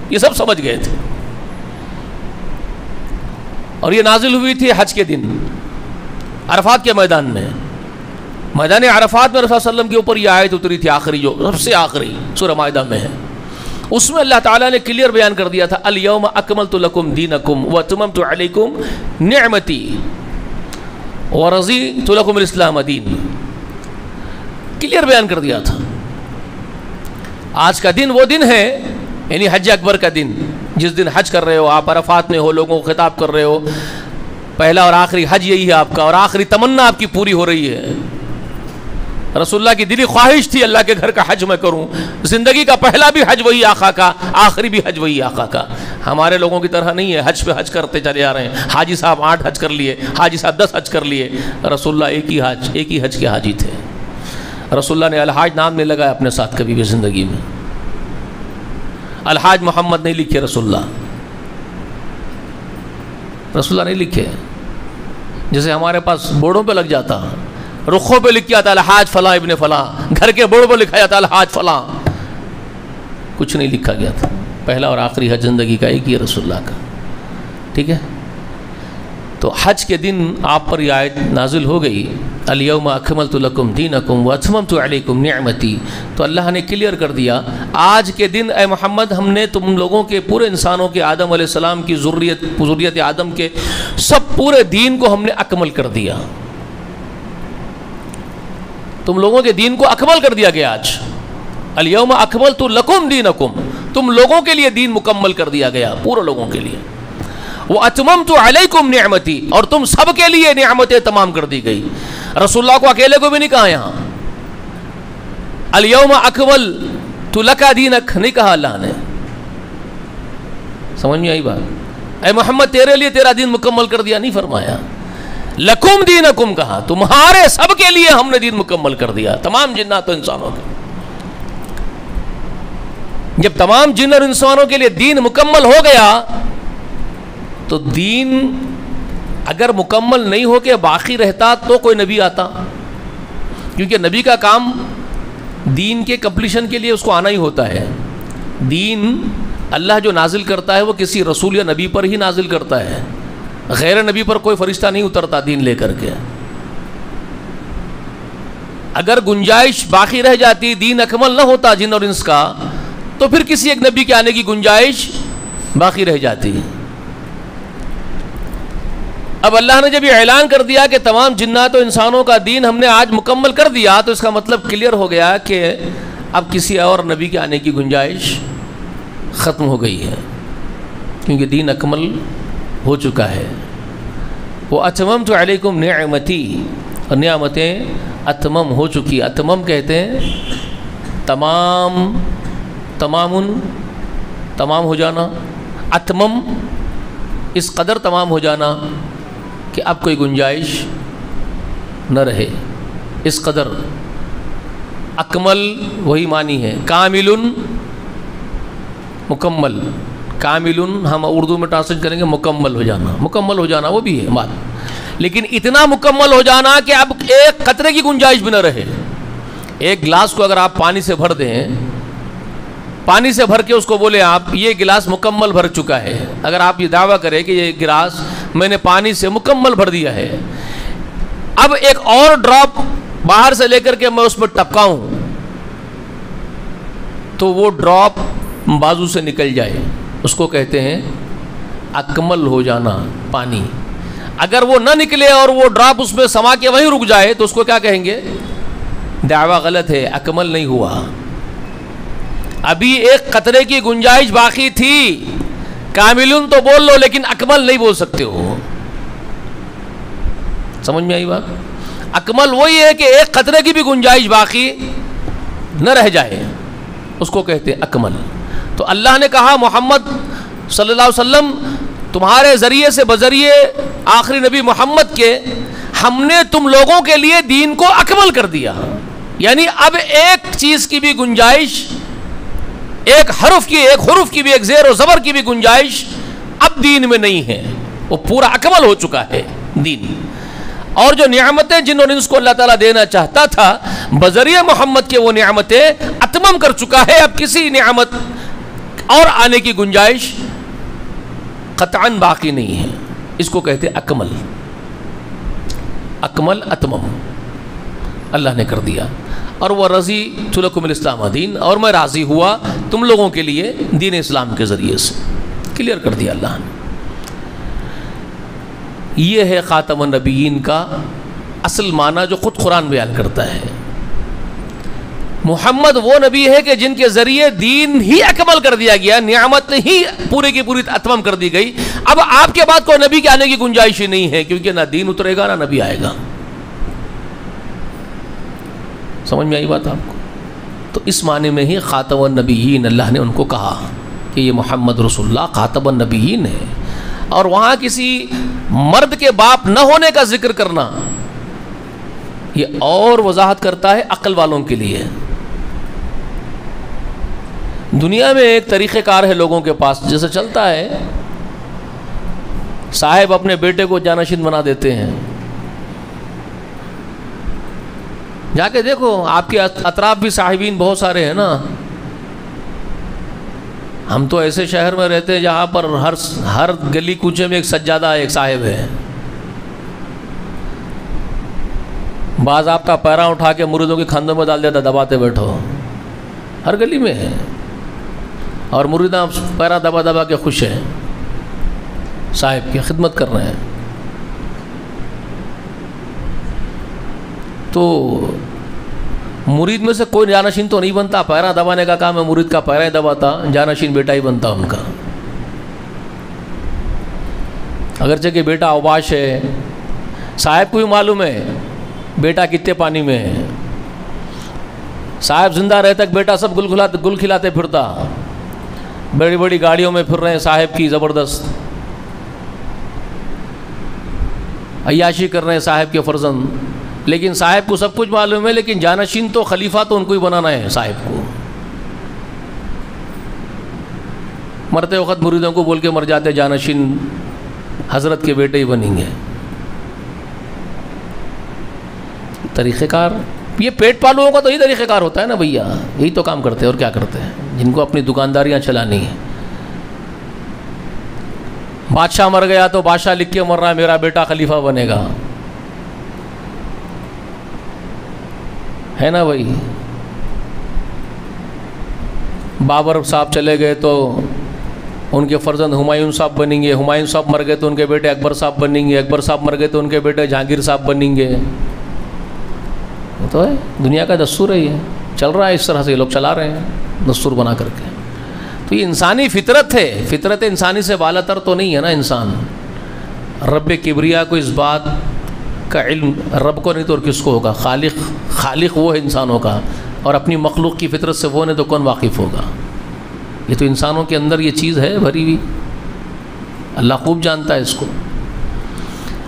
یہ سب سمجھ گئے تھے. اور یہ نازل ہوئی تھی حج کے دن, عرفات کے میدان میں, میدان عرفات میں رسول اللہ علیہ وسلم کے اوپر یہ آیت اتری تھی, آخری, جو سب سے آخری سورہ مائدہ میں ہے. اس میں اللہ تعالیٰ نے کلیئر بیان کر دیا تھا, الیوم اکملت لکم دینکم واتممت علیکم نعمتی ورضیت لکم الاسلام دین. کلیئر بیان کر دیا تھا. آج کا دن وہ دن ہے, یعنی حج اکبر کا دن, جس دن حج کر رہے ہو آپ, عرفات میں ہو, لوگوں کو خطاب کر رہے ہو, پہلا اور آخری حج یہی ہے آپ کا, اور آخری تمنا آپ کی پوری ہو رہی ہے. رسول اللہ کی دلی خواہش تھی اللہ کے گھر کا حج میں کروں. زندگی کا پہلا بھی حج وہی آقا کا, آخری بھی حج وہی آقا کا. ہمارے لوگوں کی طرح نہیں ہے, حج پہ حج کرتے چلے آ رہے ہیں. حاجی صاحب 8 حج کر لیے, حاجی صاحب 10 حج کر لیے. رسول اللہ ایک ہی حج کے حاجی تھے. رسول اللہ نے الحاج نام نہیں لگایا اپنے ساتھ کبھی بھی زندگی میں. الحاج محمد نہیں لکھے رسول اللہ نہیں لکھے. جیسے ہمارے پاس بورڈوں پہ لگ جاتا, رخوں پہ لکھ کے آتا الحاج فلاں ابن فلاں, گھر کے بورڈ پہ لکھا جاتا الحاج فلاں. کچھ نہیں لکھا گیا تھا. پہلا اور آخری حج زندگی کا ایک ہی ہے رسول اللہ کا. ٹھیک ہے, تو حج کے دن آپ پر یہ آیت نازل ہو گئی, الیوم اکملت لکم دینکم واتممت علیکم نعمتی. تو اللہ نے کلیئر کر دیا, آج کے دن اے محمد ہم نے تم لوگوں کے پورے انسانوں کے, آدم علیہ السلام کی ذریت آدم کے سب پورے دین کو ہم نے اکمل کر دیا. تم لوگوں کے دین کو اکمل کر دیا گیا آج. الیوم اکملت لکم دینکم, تم لوگوں کے لیے دین مکمل کر دیا گیا, پورے لوگوں کے لیے. وَأَتْمَمْتُ عَلَيْكُمْ نِعْمَتِي, اور تم سب کے لیے نعمتیں تمام کر دی گئی. رسول اللہ کو اکیلے کو بھی نہیں کہا یہاں. الْيَوْمَ أَكْمَلْتُ لَكَ دِينَكَ نہیں کہا اللہ نے. سمجھ میں آئی بات؟ اے محمد تیرے لیے تیرا دین مکمل کر دیا نہیں فرمایا. لَكُمْ دِينَكُمْ کہا, تمہارے سب کے لیے ہم نے دین مکمل کر دیا, تمام جنات و انسانوں کے. جب تمام جن اور انسانوں کے لیے دین مکمل ہو گیا تو دین اگر مکمل نہیں ہو کے باقی رہتا تو کوئی نبی آتا, کیونکہ نبی کا کام دین کے کمپلیشن کے لیے اس کو آنا ہی ہوتا ہے. دین اللہ جو نازل کرتا ہے وہ کسی رسول یا نبی پر ہی نازل کرتا ہے, غیر نبی پر کوئی فرشتہ نہیں اترتا دین لے کر کے. اگر گنجائش باقی رہ جاتی, دین اکمل نہ ہوتا جن اور انس کا, تو پھر کسی ایک نبی کے آنے کی گنجائش باقی رہ جاتی. اب اللہ نے جب یہ اعلان کر دیا کہ تمام جنات و انسانوں کا دین ہم نے آج مکمل کر دیا, تو اس کا مطلب کلیئر ہو گیا کہ اب کسی اور نبی کے آنے کی گنجائش ختم ہو گئی ہے, کیونکہ دین اکمل ہو چکا ہے. وَأَتْمَمْتُ عَلَيْكُمْ نِعْمَتِي, اور نعمتیں اتمم ہو چکی. اتمم کہتے ہیں تمام ہو جانا. اتمم اس قدر تمام ہو جانا کہ اب کوئی گنجائش نہ رہے, اس قدر. اکمل وہی معنی ہے, کامل مکمل. کامل ہم اردو میں ٹرانسلیٹ کریں گے مکمل ہو جانا, مکمل ہو جانا وہ بھی ہے بات, لیکن اتنا مکمل ہو جانا کہ اب ایک قطرے کی گنجائش بھی نہ رہے. ایک گلاس کو اگر آپ پانی سے بھر دیں, پانی سے بھر کے اس کو بولے آپ یہ گلاس مکمل بھر چکا ہے, اگر آپ یہ دعویٰ کریں کہ یہ گلاس میں نے پانی سے مکمل بھر دیا ہے, اب ایک اور ڈراپ باہر سے لے کر کے میں اس میں ٹپکاؤں تو وہ ڈراپ بازو سے نکل جائے, اس کو کہتے ہیں اکمل ہو جانا پانی. اگر وہ نہ نکلے اور وہ ڈراپ اس میں سما کے وہیں رک جائے تو اس کو کیا کہیں گے؟ دعویٰ غلط ہے, اکمل نہیں ہوا. ابھی ایک قطرے کی گنجائش باقی تھی. کاملن تو بول لو لیکن اکمل نہیں بول سکتے ہو. سمجھ میں آئی بات؟ اکمل وہی ہے کہ ایک قطرے کی بھی گنجائش باقی نہ رہ جائے, اس کو کہتے ہیں اکمل. تو اللہ نے کہا محمد صلی اللہ علیہ وسلم تمہارے ذریعے سے بذریعے آخری نبی محمد کے ہم نے تم لوگوں کے لیے دین کو اکمل کر دیا. یعنی اب ایک چیز کی بھی گنجائش, ایک حرف کی بھی, ایک زیر و زبر کی بھی گنجائش اب دین میں نہیں ہے, وہ پورا اکمل ہو چکا ہے دین. اور جو نعمتیں جن اور انس کو اللہ تعالیٰ دینا چاہتا تھا بذریعہ محمد کے وہ نعمتیں اتمام کر چکا ہے. اب کسی نعمت اور آنے کی گنجائش قطعاً باقی نہیں ہے. اس کو کہتے اکمل. اکمل اتمم اللہ نے کر دیا. اور وہ رضی لکم الاسلام دین, اور میں راضی ہوا تم لوگوں کے لیے دین اسلام کے ذریعے سے. کلیئر کر دیا اللہ نے. یہ ہے خاتم النبیین کا اصل معنی جو خود قرآن بیان کرتا ہے. محمد وہ نبی ہے کہ جن کے ذریعے دین ہی اکمل کر دیا گیا, نعمت ہی پورے کی پوری اتمام کر دی گئی. اب آپ کے بعد کوئی نبی کے آنے کی گنجائش ہی نہیں ہے, کیونکہ نہ دین اترے گا نہ نبی آئے گا. سمجھ میں آئی بات آپ کو؟ تو اس معنی میں ہی خاتم النبیین اللہ نے ان کو کہا کہ یہ محمد رسول اللہ خاتم النبیین ہے. اور وہاں کسی مرد کے باپ نہ ہونے کا ذکر کرنا یہ اور وضاحت کرتا ہے عقل والوں کے لیے. دنیا میں ایک طریقہ کار ہے لوگوں کے پاس, جیسے چلتا ہے صاحب اپنے بیٹے کو جانشین بنا دیتے ہیں. جا کے دیکھو آپ کے اطراف بھی صاحبین بہت سارے ہیں نا. ہم تو ایسے شہر میں رہتے ہیں جہاں پر ہر گلی کوچے میں ایک سجادہ ایک صاحب ہے. بعض آپ کا پیرا اٹھا کے مریدوں کے کھندوں میں ڈال دیتا, دباتے بیٹھو. ہر گلی میں ہے, اور مریداں پیرا دبا دبا کے خوش ہیں, صاحب کی خدمت کر رہے ہیں. تو مرید میں سے کوئی جانشین تو نہیں بنتا. پیرا دبانے کا کام ہے مرید کا, پیرا ہی دباتا, جانشین بیٹا ہی بنتا ان کا. اگرچہ کہ بیٹا اوباش ہے, صاحب کو بھی معلوم ہے بیٹا کتنے پانی میں ہے. صاحب زندہ رہے تک بیٹا سب گل کھلاتے پھرتا, بڑی بڑی گاڑیوں میں پھر رہے ہیں صاحب کی, زبردست عیاشی کر رہے ہیں صاحب کے فرزند. لیکن صاحب کو سب کچھ معلوم ہے, لیکن جانشین تو خلیفہ تو ان کو ہی بنانا ہے صاحب کو. مرتے وقت مریدوں کو بول کے مر جاتے جانشین حضرت کے بیٹے ہی بنیں گے. طریقہ کار یہ پیٹ پالوؤں کا تو یہی طریقہ کار ہوتا ہے نا بھیا, یہی تو کام کرتے ہیں. اور کیا کرتے ہیں جن کو اپنی دکانداریاں چلانی ہیں. بادشاہ مر گیا تو بادشاہ لکھ کے مر رہا ہے میرا بیٹا خلیفہ بنے گا, ہے نا بھائی. بابر صاحب چلے گئے تو ان کے فرزند ہمایوں صاحب بنیں گے, ہمایوں صاحب مر گئے تو ان کے بیٹے اکبر صاحب بنیں گے, اکبر صاحب مر گئے تو ان کے بیٹے جہانگیر صاحب بنیں گے. تو ہے دنیا کا دستور ہے, یہ چل رہا ہے اس طرح سے, یہ لوگ چلا رہے ہیں دستور بنا کر کے. تو یہ انسانی فطرت ہے, فطرت انسانی سے بالا تر تو نہیں ہے نا انسان. رب کبریا کو اس بات کا علم رب کو نہیں تو اور کس کو ہوگا؟ خالق وہ ہے انسانوں کا, اور اپنی مخلوق کی فطرت سے وہ نہیں تو کون واقف ہوگا؟ یہ تو انسانوں کے اندر یہ چیز ہے بھری ہوئی, اللہ خوب جانتا ہے اس کو.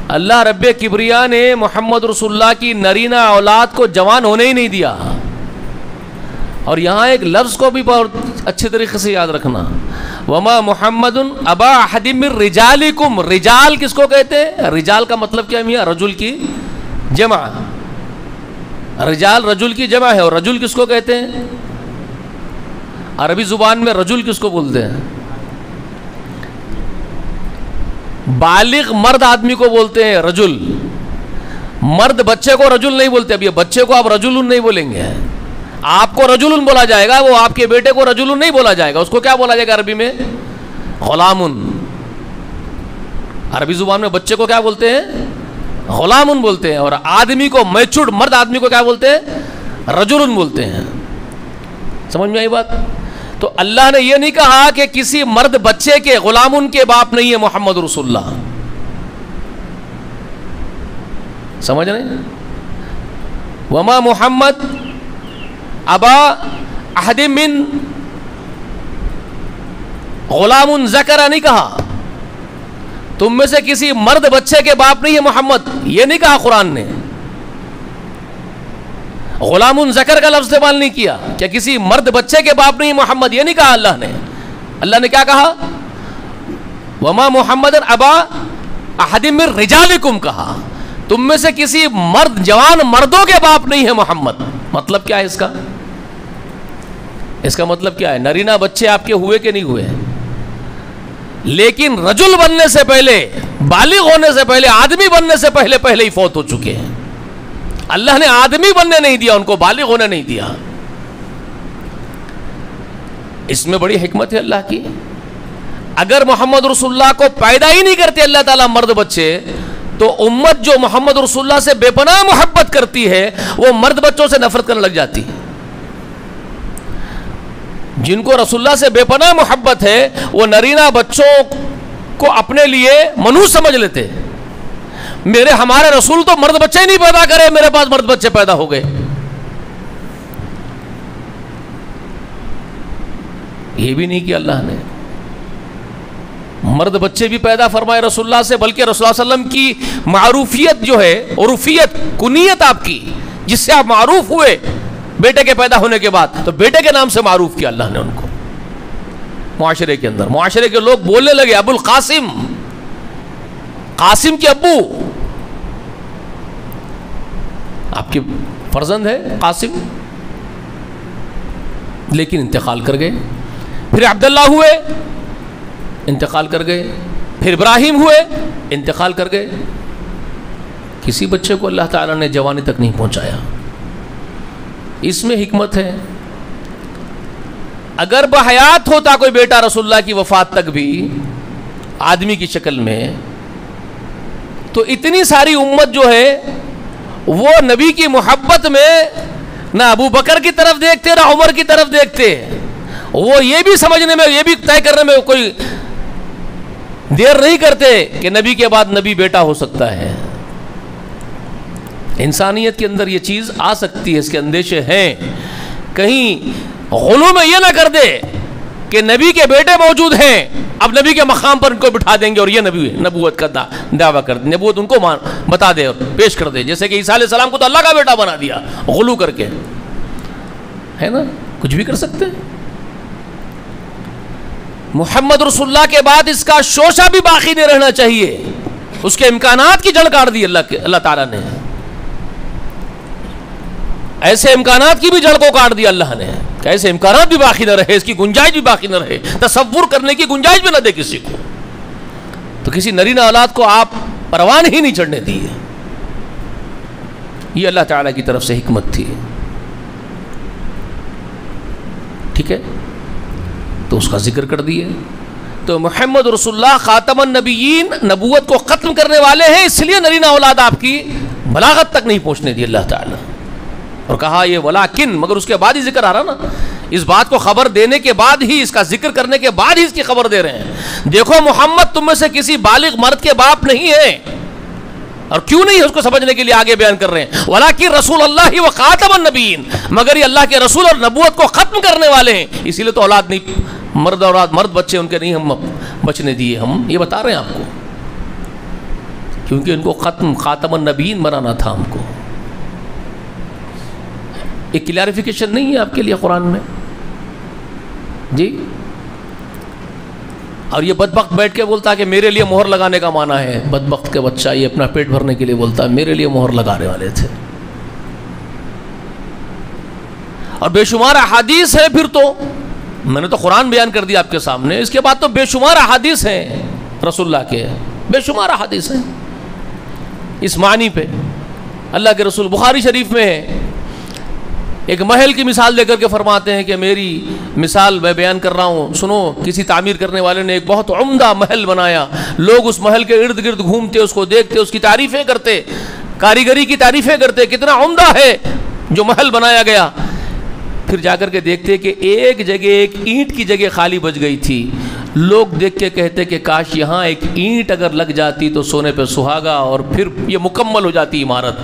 اللہ رب کبریا نے محمد رسول اللہ کی نرینہ اولاد کو جوان ہونے ہی نہیں دیا. اور یہاں ایک لفظ کو بھی بہت اچھے طریقے سے یاد رکھنا، وما محمد ابا احد من رجالکم. رجال کس کو کہتے ہیں؟ رجال کا مطلب کیا ہے؟ رجل کی جمع. رجال رجل کی جمع ہے. اور رجل کس کو کہتے ہیں؟ عربی زبان میں رجل کس کو بولتے ہیں؟ بالغ مرد آدمی کو بولتے ہیں رجل. مرد بچے کو رجل نہیں بولتے. اب یہ بچے کو آپ رجل نہیں بولیں گے، آپ کو رجل بولا جائے گا، وہ آپ کے بیٹے کو رجل نہیں بولا جائے گا. اس کو کیا بولا جائے گا عربی میں؟ غلام. عربی زبان میں بچے کو کیا بولتے ہیں؟ غلام بولتے ہیں. اور آدمی کو، میچورڈ مرد آدمی کو کیا بولتے ہیں؟ رجل بولتے ہیں. سمجھ میں آئی بات؟ تو اللہ نے یہ نہیں کہا کہ کسی مرد بچے کے، غلام کے باپ نہیں ہے محمد رسول اللہ. سمجھ رہے ہیں؟ وما محمد ابا احد من غلام ذکر نہیں کہا. تم میں سے کسی مرد بچے کے باپ نہیں ہے محمد، یہ نہیں کہا قرآن نے. غلام ذکر کا لفظ استعمال نہیں کیا کہ کسی مرد بچے کے باپ نہیں محمد، یہ نہیں کہا اللہ نے. اللہ نے کیا کہا؟ وما محمد ابا احد من رجالکم کہا. تم میں سے کسی مرد، جوان مردوں کے باپ نہیں ہے محمد. مطلب کیا ہے اس کا؟ اس کا مطلب کیا ہے؟ نرینہ بچے آپ کے ہوئے کہ نہیں ہوئے؟ لیکن رجل بننے سے پہلے، بالغ ہونے سے پہلے، آدمی بننے سے پہلے ہی فوت ہو چکے ہیں. اللہ نے آدمی بننے نہیں دیا ان کو، بالغ ہونے نہیں دیا. اس میں بڑی حکمت ہے اللہ کی. اگر محمد رسول اللہ کو پیدا ہی نہیں کرتے اللہ تعالیٰ مرد بچے، تو امت جو محمد رسول اللہ سے بے پناہ محبت کرتی ہے وہ مرد بچوں سے نفرت کرنے لگ جاتی. جن کو رسول اللہ سے بے پناہ محبت ہے وہ نرینہ بچوں کو اپنے لیے منحوس سمجھ لیتے. ہمارے رسول تو مرد بچے ہی نہیں پیدا کرے، میرے پاس مرد بچے پیدا ہو گئے. یہ بھی نہیں کیا اللہ نے. مرد بچے بھی پیدا فرمائے رسول اللہ سے، بلکہ رسول اللہ صلی اللہ علیہ وسلم کی معروفیت جو ہے، عرفیت، کنیت آپ کی، جس سے آپ معروف ہوئے بیٹے کے پیدا ہونے کے بعد، تو بیٹے کے نام سے معروف کیا اللہ نے ان کو. معاشرے کے اندر، معاشرے کے لوگ بولنے لگے ابو القاسم، قاسم کے ابو. آپ کے فرزند ہے قاسم، لیکن انتقال کر گئے. پھر عبداللہ ہوئے، انتقال کر گئے. پھر ابراہیم ہوئے، انتقال کر گئے. کسی بچے کو اللہ تعالیٰ نے جوانی تک نہیں پہنچایا. اس میں حکمت ہے. اگر بحیات ہوتا کوئی بیٹا رسول اللہ کی وفات تک بھی آدمی کی شکل میں، تو اتنی ساری امت جو ہے وہ نبی کی محبت میں نہ ابو بکر کی طرف دیکھتے نہ عمر کی طرف دیکھتے. وہ یہ بھی سمجھنے میں، یہ بھی طے کرنے میں کوئی دیر نہیں کرتے کہ نبی کے بعد نبی بیٹا ہو سکتا ہے. انسانیت کے اندر یہ چیز آ سکتی ہے، اس کے اندیشے ہیں. کہیں غلو میں یہ نہ کر دے کہ نبی کے بیٹے موجود ہیں، اب نبی کے مقام پر ان کو بٹھا دیں گے اور یہ نبی نبوت کا دعویٰ کر دیں، نبوت ان کو بتا دے اور پیش کر دے. جیسے کہ عیسیٰ علیہ السلام کو تو اللہ کا بیٹا بنا دیا غلو کر کے، ہے نا؟ کچھ بھی کر سکتے ہیں. محمد رسول اللہ کے بعد اس کا شوشہ بھی باقی نہیں رہنا چاہیے. اس کے امکانات کی جڑ کاٹ دی اللہ تعالیٰ نے. ایسے امکانات کی بھی جڑ کو کاٹ دیا اللہ نے کہ ایسے امکانات بھی باقی نہ رہے، اس کی گنجائش بھی باقی نہ رہے، تصور کرنے کی گنجائش بھی نہ دے کسی کو. تو کسی نرینہ اولاد کو آپ پروان ہی نہیں چڑھنے دیے. یہ اللہ تعالیٰ کی طرف سے حکمت تھی. ٹھیک ہے، تو اس کا ذکر کر دیے. تو محمد رسول اللہ خاتم النبیین، نبوت کو ختم کرنے والے ہیں، اس لیے نرینہ اولاد آپ کی بلاغت تک نہیں پہنچنے دی اللہ تعالیٰ. اور کہا یہ ولیکن، مگر اس کے بعد ہی ذکر آ رہا نا. اس بات کو خبر دینے کے بعد ہی، اس کا ذکر کرنے کے بعد ہی اس کی خبر دے رہے ہیں. دیکھو محمد تم میں سے کسی بالغ مرد کے باپ نہیں ہے. اور کیوں نہیں ہے اس کو سمجھنے کے لیے آگے بیان کر رہے ہیں. ولیکن رسول اللہ و خاتم النبیین، مگر یہ اللہ کے رسول اور نبوت کو ختم کرنے والے ہیں. اسی لیے تو اولاد نہیں، مرد اولاد، مرد بچے ان کے نہیں ہم بچنے دیے. ہم یہ بتا رہے ہیں آپ کو، کیونکہ ان کو خاتم النبیین بنانا تھا ہم کو. ایک کلیریفیکیشن نہیں ہے آپ کے لیے قرآن میں؟ جی، اور یہ بدبخت بیٹھ کے بولتا ہے کہ میرے لیے مہر لگانے کا معنی ہے، بدبخت کے بچہ یہ اپنا پیٹ بھرنے کے لیے بولتا ہے میرے لیے مہر لگانے والے تھے. اور بے شمار احادیث ہیں. پھر تو میں نے تو قرآن بیان کر دیا آپ کے سامنے، اس کے بعد تو بے شمار احادیث ہیں رسول اللہ کے، بے شمار احادیث ہیں اس معنی پہ. اللہ کے رسول بخاری شریف میں ہے، ایک محل کی مثال دے کر کے فرماتے ہیں کہ میری مثال میں بیان کر رہا ہوں، سنو. کسی تعمیر کرنے والے نے ایک بہت عمدہ محل بنایا، لوگ اس محل کے ارد گرد گھومتے، اس کو دیکھتے، اس کی تعریفیں کرتے، کاریگری کی تعریفیں کرتے، کتنا عمدہ ہے جو محل بنایا گیا. پھر جا کر کے دیکھتے کہ ایک جگہ ایک اینٹ کی جگہ خالی بچ گئی تھی. لوگ دیکھ کے کہتے کہ کاش یہاں ایک اینٹ اگر لگ جاتی تو سونے پہ سہاگا، اور پھر یہ مکمل ہو جاتی عمارت.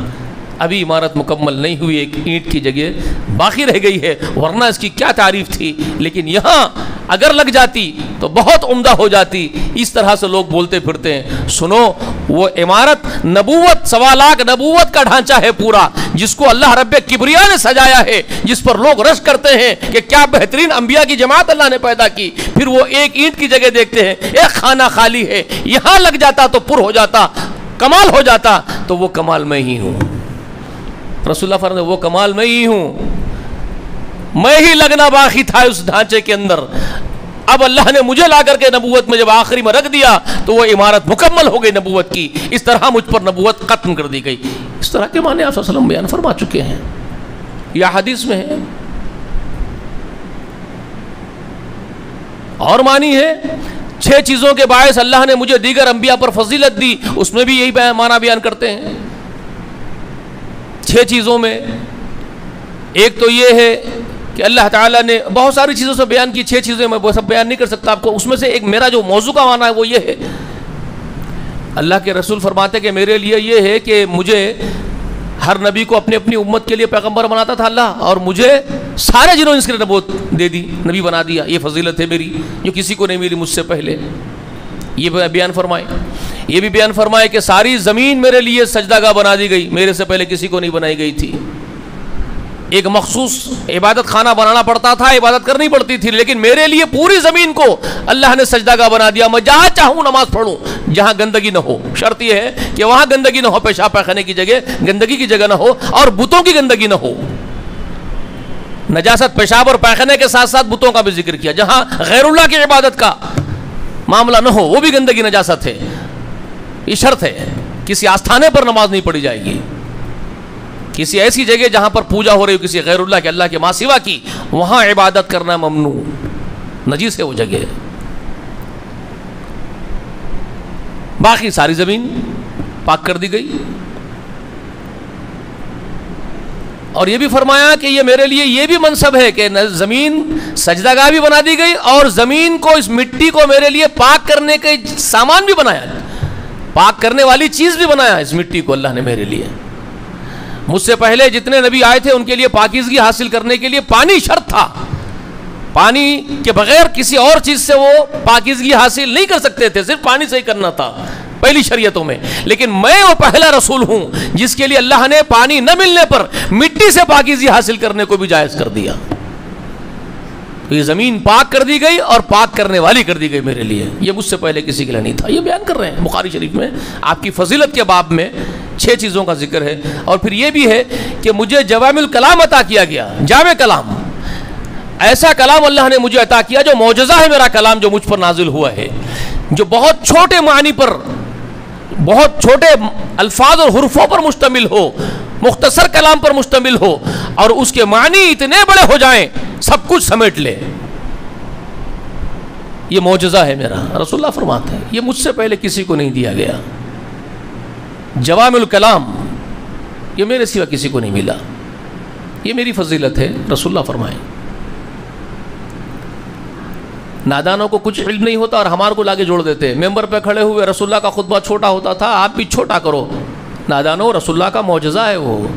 ابھی عمارت مکمل نہیں ہوئی، ایک اینٹ کی جگہ باقی رہ گئی ہے، ورنہ اس کی کیا تعریف تھی. لیکن یہاں اگر لگ جاتی تو بہت عمدہ ہو جاتی. اس طرح سے لوگ بولتے پھرتے ہیں. سنو، وہ عمارت نبوت، 1.25 لاکھ نبوت کا ڈھانچہ ہے پورا، جس کو اللہ رب کبریا نے سجایا ہے، جس پر لوگ رشک کرتے ہیں کہ کیا بہترین انبیاء کی جماعت اللہ نے پیدا کی. پھر وہ ایک اینٹ کی جگہ دیکھتے ہیں، ایک خانہ خالی ہے، یہاں لگ جاتا تو پر ہو جاتا، کمال ہو جاتا. تو وہ کمال میں ہی ہوں. رسول اللہ فرماتے ہیں وہ کمال میں ہی ہوں، میں ہی لگنا باقی تھا اس ڈھانچے کے اندر. اب اللہ نے مجھے لا کر کے نبوت میں جب آخری میں رکھ دیا تو وہ عمارت مکمل ہو گئی نبوت کی. اس طرح مجھ پر نبوت ختم کر دی گئی. اس طرح کے معنی آپ صلی اللہ علیہ وسلم بیان فرما چکے ہیں، یہ حدیث میں ہے. اور معنی ہے 6 چیزوں کے باعث اللہ نے مجھے دیگر انبیاء پر فضیلت دی، اس میں بھی یہی معنی بیان کرتے ہیں. 6 چیزوں میں ایک تو یہ ہے کہ اللہ تعالیٰ نے بہت ساری چیزوں سے بیان کی، 6 چیزیں میں وہ سب بیان نہیں کر سکتا آپ کو. اس میں سے ایک میرا جو موضوع کا معنی ہے وہ یہ ہے، اللہ کے رسول فرماتے کہ میرے لیے یہ ہے کہ مجھے ہر نبی کو اپنی اپنی امت کے لیے پیغمبر بناتا تھا اللہ، اور مجھے سارے جنہوں نے اس کے لیے نبوت دے دی، نبی بنا دیا. یہ فضیلت ہے میری جو کسی کو نہیں ملی مجھ سے پہلے. یہ بیان فرمائے. یہ بھی بیان فرمائے کہ ساری زمین میرے لیے سجدہ گاہ بنا دی گئی، میرے سے پہلے کسی کو نہیں بنائی گئی تھی. ایک مخصوص عبادت خانہ بنانا پڑتا تھا، عبادت کرنی پڑتی تھی، لیکن میرے لیے پوری زمین کو اللہ نے سجدہ گاہ بنا دیا. میں جہاں چاہوں نماز پڑھوں، جہاں گندگی نہ ہو. شرط یہ ہے کہ وہاں گندگی نہ ہو، پیشاب پیخانے کی جگہ گندگی کی جگہ نہ ہو، اور بتوں کی گندگی نہ ہو. نجاست پیشاب اور پیخانے کے ساتھ ساتھ بتوں کا بھی ذکر کیا. جہاں غیر اللہ کی عبادت کا معاملہ نہ ہو وہ بھی گندگی نجاست ہے. یہ شرط ہے. کسی آستھانے پر نماز نہیں پڑھی جائے گی، کسی ایسی جگہ جہاں پر پوجا ہو رہی ہو کسی غیر اللہ کے، اللہ کے ماں سوا کی، وہاں عبادت کرنا ممنوع، نجیس ہے وہ جگہ. باقی ساری زمین پاک کر دی گئی. اور یہ بھی فرمایا کہ یہ میرے لیے یہ بھی منصب ہے کہ زمین سجدہ گاہ بھی بنا دی گئی، اور زمین کو، اس مٹی کو میرے لیے پاک کرنے کے سامان بھی بنایا، پاک کرنے والی چیز بھی بنایا. اس مٹی کو اللہ نے میرے لیے، مجھ سے پہلے جتنے نبی آئے تھے ان کے لیے پاکیزگی حاصل کرنے کے لیے پانی شرط تھا. پانی کے بغیر کسی اور چیز سے وہ پاکیزگی حاصل نہیں کر سکتے تھے، صرف پانی سے ہی کرنا تھا پہلی شریعتوں میں. لیکن میں وہ پہلا رسول ہوں جس کے لیے اللہ نے پانی نہ ملنے پر مٹی سے پاکیزگی حاصل کرنے کو بھی جائز کر دیا. یہ زمین پاک کر دی گئی اور پاک کرنے والی کر دی گئی میرے لیے. یہ مجھ سے پہلے کسی کے لیے نہیں تھا. یہ بیان کر رہے ہیں بخاری شریف میں آپ کی فضیلت کے باب میں 6 چیزوں کا ذکر ہے. اور پھر یہ بھی ہے کہ مجھے جوامع الکلام عطا کیا گیا، جامع کلام. ایسا کلام اللہ نے مجھے عطا کیا جو معجزہ ہے میرا کلام، جو مجھ پر نازل ہوا ہے، جو بہت چھوٹے معنی پر، بہت چھوٹے الفاظ اور حروفوں پر مشتمل ہو، مختصر کلام پر مشتمل ہو، اور اس کے معنی اتنے بڑے ہو جائیں سب کچھ سمیٹ لے. یہ معجزہ ہے میرا. رسول اللہ فرماتے ہیں یہ مجھ سے پہلے کسی کو نہیں دیا گیا. جوامع الکلام یہ میرے سوا کسی کو نہیں ملا. یہ میری فضیلت ہے. رسول اللہ فرمائیں نادانوں کو کچھ علم نہیں ہوتا اور ہمارے کو لاگے جوڑ دیتے. ممبر پہ کھڑے ہوئے رسول اللہ کا خطبہ چھوٹا ہوتا تھا، آپ بھی چھوٹا کرو. نادانوں، رسول اللہ کا معجزہ ہے وہ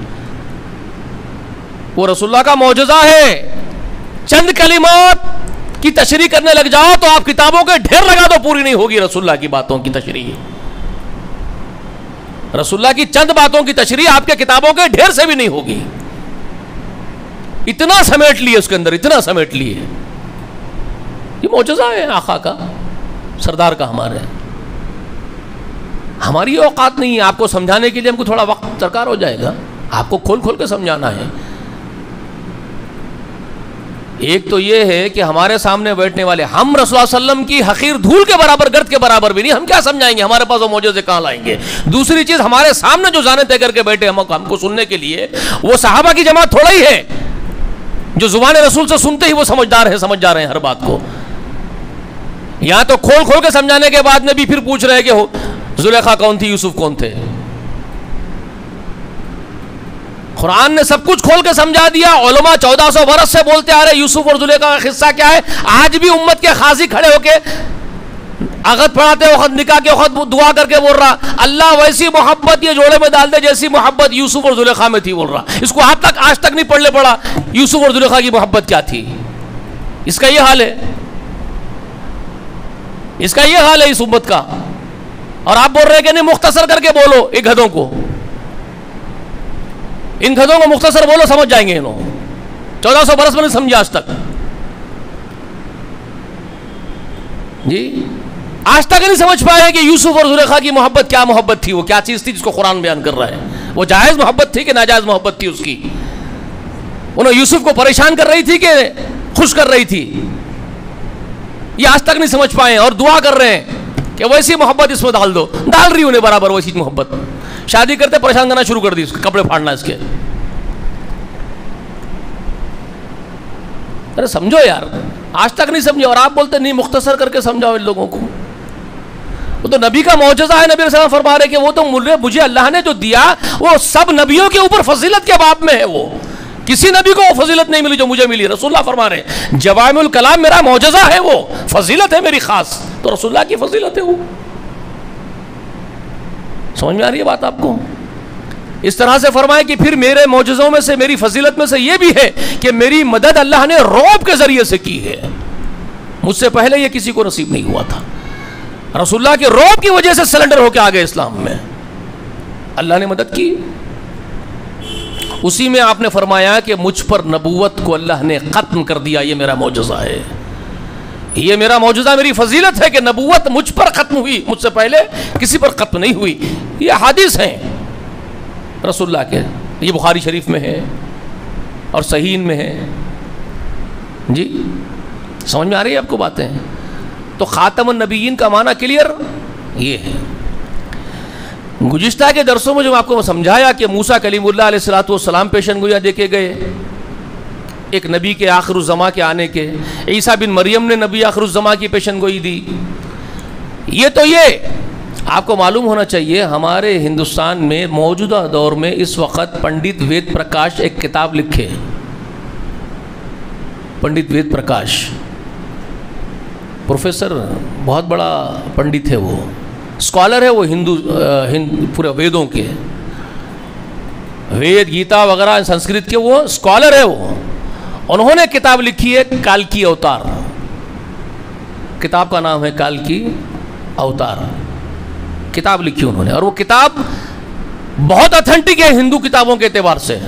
رسول اللہ کا معجزہ ہے. چند کلمات کی تشریح کرنے لگ جاؤ تو آپ کتابوں کے ڈھیر لگا دو، پوری نہیں ہوگی رسول اللہ کی باتوں کی تشریح. رسول اللہ کی چند باتوں کی تشریح آپ کے کتابوں کے ڈھیر سے بھی نہیں ہوگی. اتنا سمیٹ لیے اس کے اندر، اتنا سمیٹ لیے. یہ معجزہ ہے آقا کا، سردار کا ہمارے. ہماری اوقات نہیں ہے آپ کو سمجھانے کے لیے، ہم کو تھوڑا وقت درکار ہو جائے گا، آپ کو کھول کھول کے سمجھانا ہے. ایک تو یہ ہے کہ ہمارے سامنے بیٹھنے والے ہم رسول اللہ صلی اللہ علیہ وسلم کی حقیر دھول کے برابر، گرد کے برابر بھی نہیں، ہم کیا سمجھائیں گے؟ ہمارے پاس وہ معجزے کہاں لائیں گے؟ دوسری چیز، ہمارے سامنے جو زانے طے کر کے بیٹھے ہم کو سننے کے لیے، وہ صحابہ کی جماعت تھوڑا ہی ہے جو زبان رسول سے سنتے ہی وہ سمجھدار ہے، سمجھ جا رہے ہیں ہر بات کو. یہاں تو کھول کھول کے سمجھانے کے بعد میں بھی پھر پوچھ رہے ہیں کہ زلیخا کون تھی، یوسف کون تھے. قرآن نے سب کچھ کھول کے سمجھا دیا. علماء 1400 برس سے بولتے آ رہے یوسف اور زلیخا کا قصہ کیا ہے. آج بھی امت کے قاضی کھڑے ہو کے عقد پڑھاتے وقت، نکاح کے وقت دعا کر کے بول رہا اللہ ویسی محبت یہ جوڑے میں ڈال دے جیسی محبت یوسف اور زلیخا میں تھی. بول رہا اس کو آج تک نہیں پڑھنے پڑا یوسف اور زلیخا کی محبت کیا تھی. اس کا یہ حال ہے، اس کا یہ حال ہے اس امت کا. اور آپ بول رہے ہیں کہ نہیں مختصر کر کے بولو ایک گدھوں کو، ان گدھوں کو مختصر بولو سمجھ جائیں گے. انہوں 1400 برس میں نہیں سمجھا آج تک. جی آج تک نہیں سمجھ پائے کہ یوسف اور زلیخا کی محبت کیا محبت تھی، وہ کیا چیز تھی جس کو قرآن بیان کر رہا ہے. وہ جائز محبت تھی کہ ناجائز محبت تھی اس کی. انہوں یوسف کو پریشان کر رہی تھی کہ خوش کر رہی تھی، یہ آج تک نہیں سمجھ پائے اور دعا کر رہے ہیں کہ ویسی محبت اس میں ڈال دو. ڈال رہی انہیں برابر ویسی محبت. شادی کرتے پریشان کرنا شروع کر دی، اس کے کپڑے پھاڑنا اس کے. ارے سمجھو یار، آج تک نہیں سمجھے اور آپ بولتے نہیں مختصر کر کے سمجھاؤ ان لوگوں کو. وہ تو نبی کا معجزہ ہے. نبی علیہ السلام فرما رہے کہ وہ تو مجھے اللہ نے جو دیا وہ سب نبیوں کے اوپر فضیلت کے باب میں ہے. وہ کسی نبی کو وہ فضیلت نہیں ملی جو مجھے ملی. رسول اللہ فرما رہے ہیں جوامع الکلام میرا معجزہ ہے، وہ فضیلت ہے میری خاص. تو رسول اللہ کی فضیلت ہے وہ. سمجھ میں آ رہی ہے بات آپ کو؟ اس طرح سے فرمائے کہ پھر میرے معجزوں میں سے، میری فضیلت میں سے یہ بھی ہے کہ میری مدد اللہ نے رعب کے ذریعے سے کی ہے. مجھ سے پہلے یہ کسی کو نصیب نہیں ہوا تھا. رسول اللہ کے رعب کی وجہ سے سلنڈر ہو کے آگے اسلام میں اللہ نے مدد کی. اسی میں آپ نے فرمایا کہ مجھ پر نبوت کو اللہ نے ختم کر دیا. یہ میرا معجزہ ہے، یہ میرا معجزہ، میری فضیلت ہے کہ نبوت مجھ پر ختم ہوئی، مجھ سے پہلے کسی پر ختم نہیں ہوئی. یہ حدیث ہیں رسول اللہ کے، یہ بخاری شریف میں ہے اور صحیح میں ہے. جی سمجھ میں آ رہی ہے آپ کو باتیں؟ تو خاتم النبیین کا معنی کلیئر یہ ہے. گزشتہ کے درسوں میں جو آپ کو سمجھایا کہ موسیٰ کلیم اللہ علیہ الصلوۃ والسلام پیشن گویا دیکھے گئے ایک نبی کے آخر الزماں کے آنے کے. عیسیٰ بن مریم نے نبی آخر الزماں کی پیشن گوئی دی. یہ تو یہ آپ کو معلوم ہونا چاہیے ہمارے ہندوستان میں موجودہ دور میں اس وقت پنڈت وید پرکاش ایک کتاب لکھے. پنڈت وید پرکاش پروفیسر، بہت بڑا پنڈت ہے، وہ اسکالر ہے، وہ پورے ویدوں کے، وید گیتا وغیرہ سنسکرت کے وہ اسکالر ہے. وہ انہوں نے کتاب لکھی ہے کالکی اوتار. کتاب کا نام ہے کالکی اوتار. کتاب لکھی انہوں نے اور وہ کتاب بہت اتھینٹک ہے ہندو کتابوں کے اعتبار سے.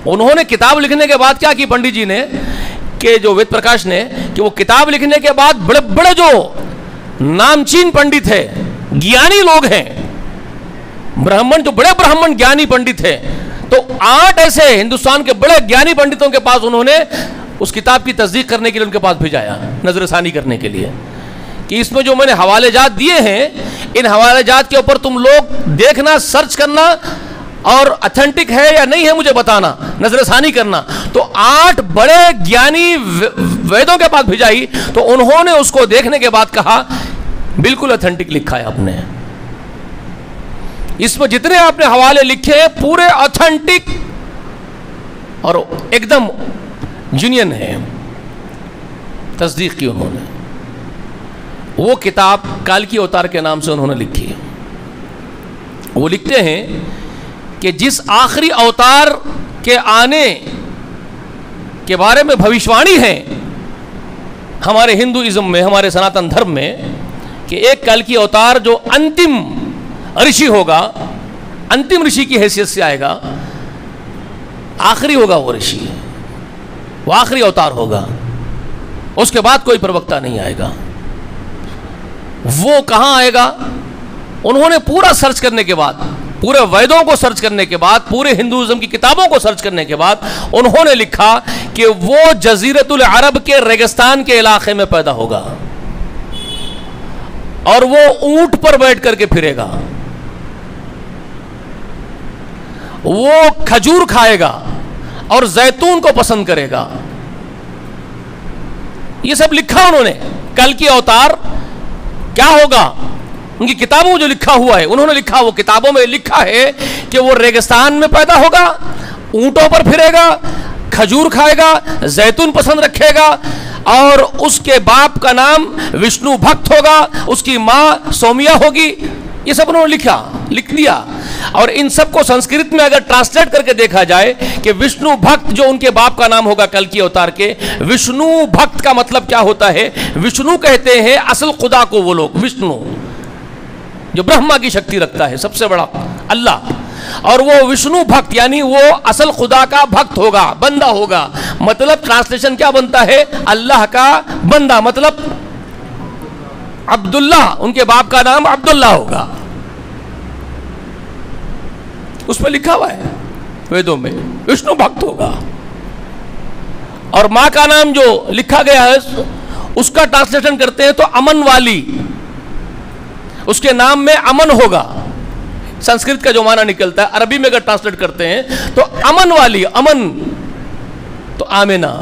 انہوں نے کتاب لکھنے کے بعد کیا کی پنڈت جی نے کہ جو وید پرکاش نے، کہ وہ کتاب لکھنے کے بعد بڑے بڑے جو نامچین پنڈت ہے، گیانی لوگ ہیں، برہمن، جو بڑے برہمن گیانی پنڈت ہیں، تو 8 ایسے ہندوستان کے بڑے گیانی پنڈتوں کے پاس انہوں نے اس کتاب کی تصدیق کرنے کے لیے ان کے پاس بھیجایا، نظر ثانی کرنے کے لیے کہ اس میں جو میں نے حوالے جات دیے ہیں ان حوالے جات کے اوپر تم لوگ دیکھنا، سرچ کرنا اور اتھینٹک ہے یا نہیں ہے مجھے بتانا، نظر ثانی کرنا. تو 8 بڑے گیانی ویدوں کے پاس بھیجائی تو انہوں نے اس کو دیکھنے کے بعد کہا بالکل اتھینٹک لکھا ہے آپ نے. اس میں جتنے آپ نے حوالے لکھے پورے اتھینٹک اور ایک دم جینین ہے. تصدیق کی انہوں نے. وہ کتاب کالکی اوتار کے نام سے انہوں نے لکھی. وہ لکھتے ہیں کہ جس آخری اوتار کے آنے کے بارے میں بھوشوانی ہے ہمارے ہندوازم میں، ہمارے سناتن دھرم میں، کہ ایک کالکی اوتار جو انتم رشی ہوگا، انتم رشی کی حیثیت سے آئے گا، آخری ہوگا وہ رشی. وہ آخری اوتار ہوگا، اس کے بعد کوئی پروکتا نہیں آئے گا۔ وہ کہاں آئے گا؟ انہوں نے پورا سرچ کرنے کے بعد، پورے ویدوں کو سرچ کرنے کے بعد، پورے ہندوازم کی کتابوں کو سرچ کرنے کے بعد انہوں نے لکھا کہ وہ جزیرۃ العرب کے ریگستان کے علاقے میں پیدا ہوگا، اور وہ اونٹ پر بیٹھ کر کے پھرے گا، وہ کھجور کھائے گا اور زیتون کو پسند کرے گا۔ یہ سب لکھا انہوں نے، کل کی اوتار کیا ہوگا ان کی کتابوں میں جو لکھا ہوا ہے، انہوں نے لکھا، وہ کتابوں میں لکھا ہے کہ وہ ریگستان میں پیدا ہوگا، اونٹوں پر پھرے گا، کھجور کھائے گا، زیتون پسند رکھے گا، اور اس کے باپ کا نام وشنو بھکت ہوگا، اس کی ماں سومیا ہوگی۔ یہ سب انہوں نے لکھ دیا۔ اور ان سب کو سنسکرت میں اگر ٹرانسلیٹ کر کے دیکھا جائے کہ وشنو بھکت جو ان کے باپ کا نام ہوگا کل کی اوتار کے، وشنو بھکت کا مطلب کیا ہوتا ہے؟ وشنو کہتے ہیں اصل خدا کو، وہ لوگ وشنو جو برہما کی شکتی رکھتا ہے، سب سے بڑا اللہ، اور وہ وشنو بھکت یعنی وہ اصل خدا کا بھکت ہوگا، بندہ ہوگا۔ مطلب ٹرانسلیشن کیا بنتا ہے؟ اللہ کا بندہ، مطلب عبداللہ، ان کے باپ کا نام عبداللہ ہوگا، اس میں لکھا ہوا ہے ویدوں میں، وشنو بھکت ہوگا۔ اور ماں کا نام جو لکھا گیا ہے اس کا ٹرانسلیشن کرتے ہیں تو امن والی، اس کے نام میں امن ہوگا، سنسکرت کا جو معنی نکلتا ہے، عربی میں اگر ٹرانسلیٹ کرتے ہیں تو امن والی، امن تو آمنہ،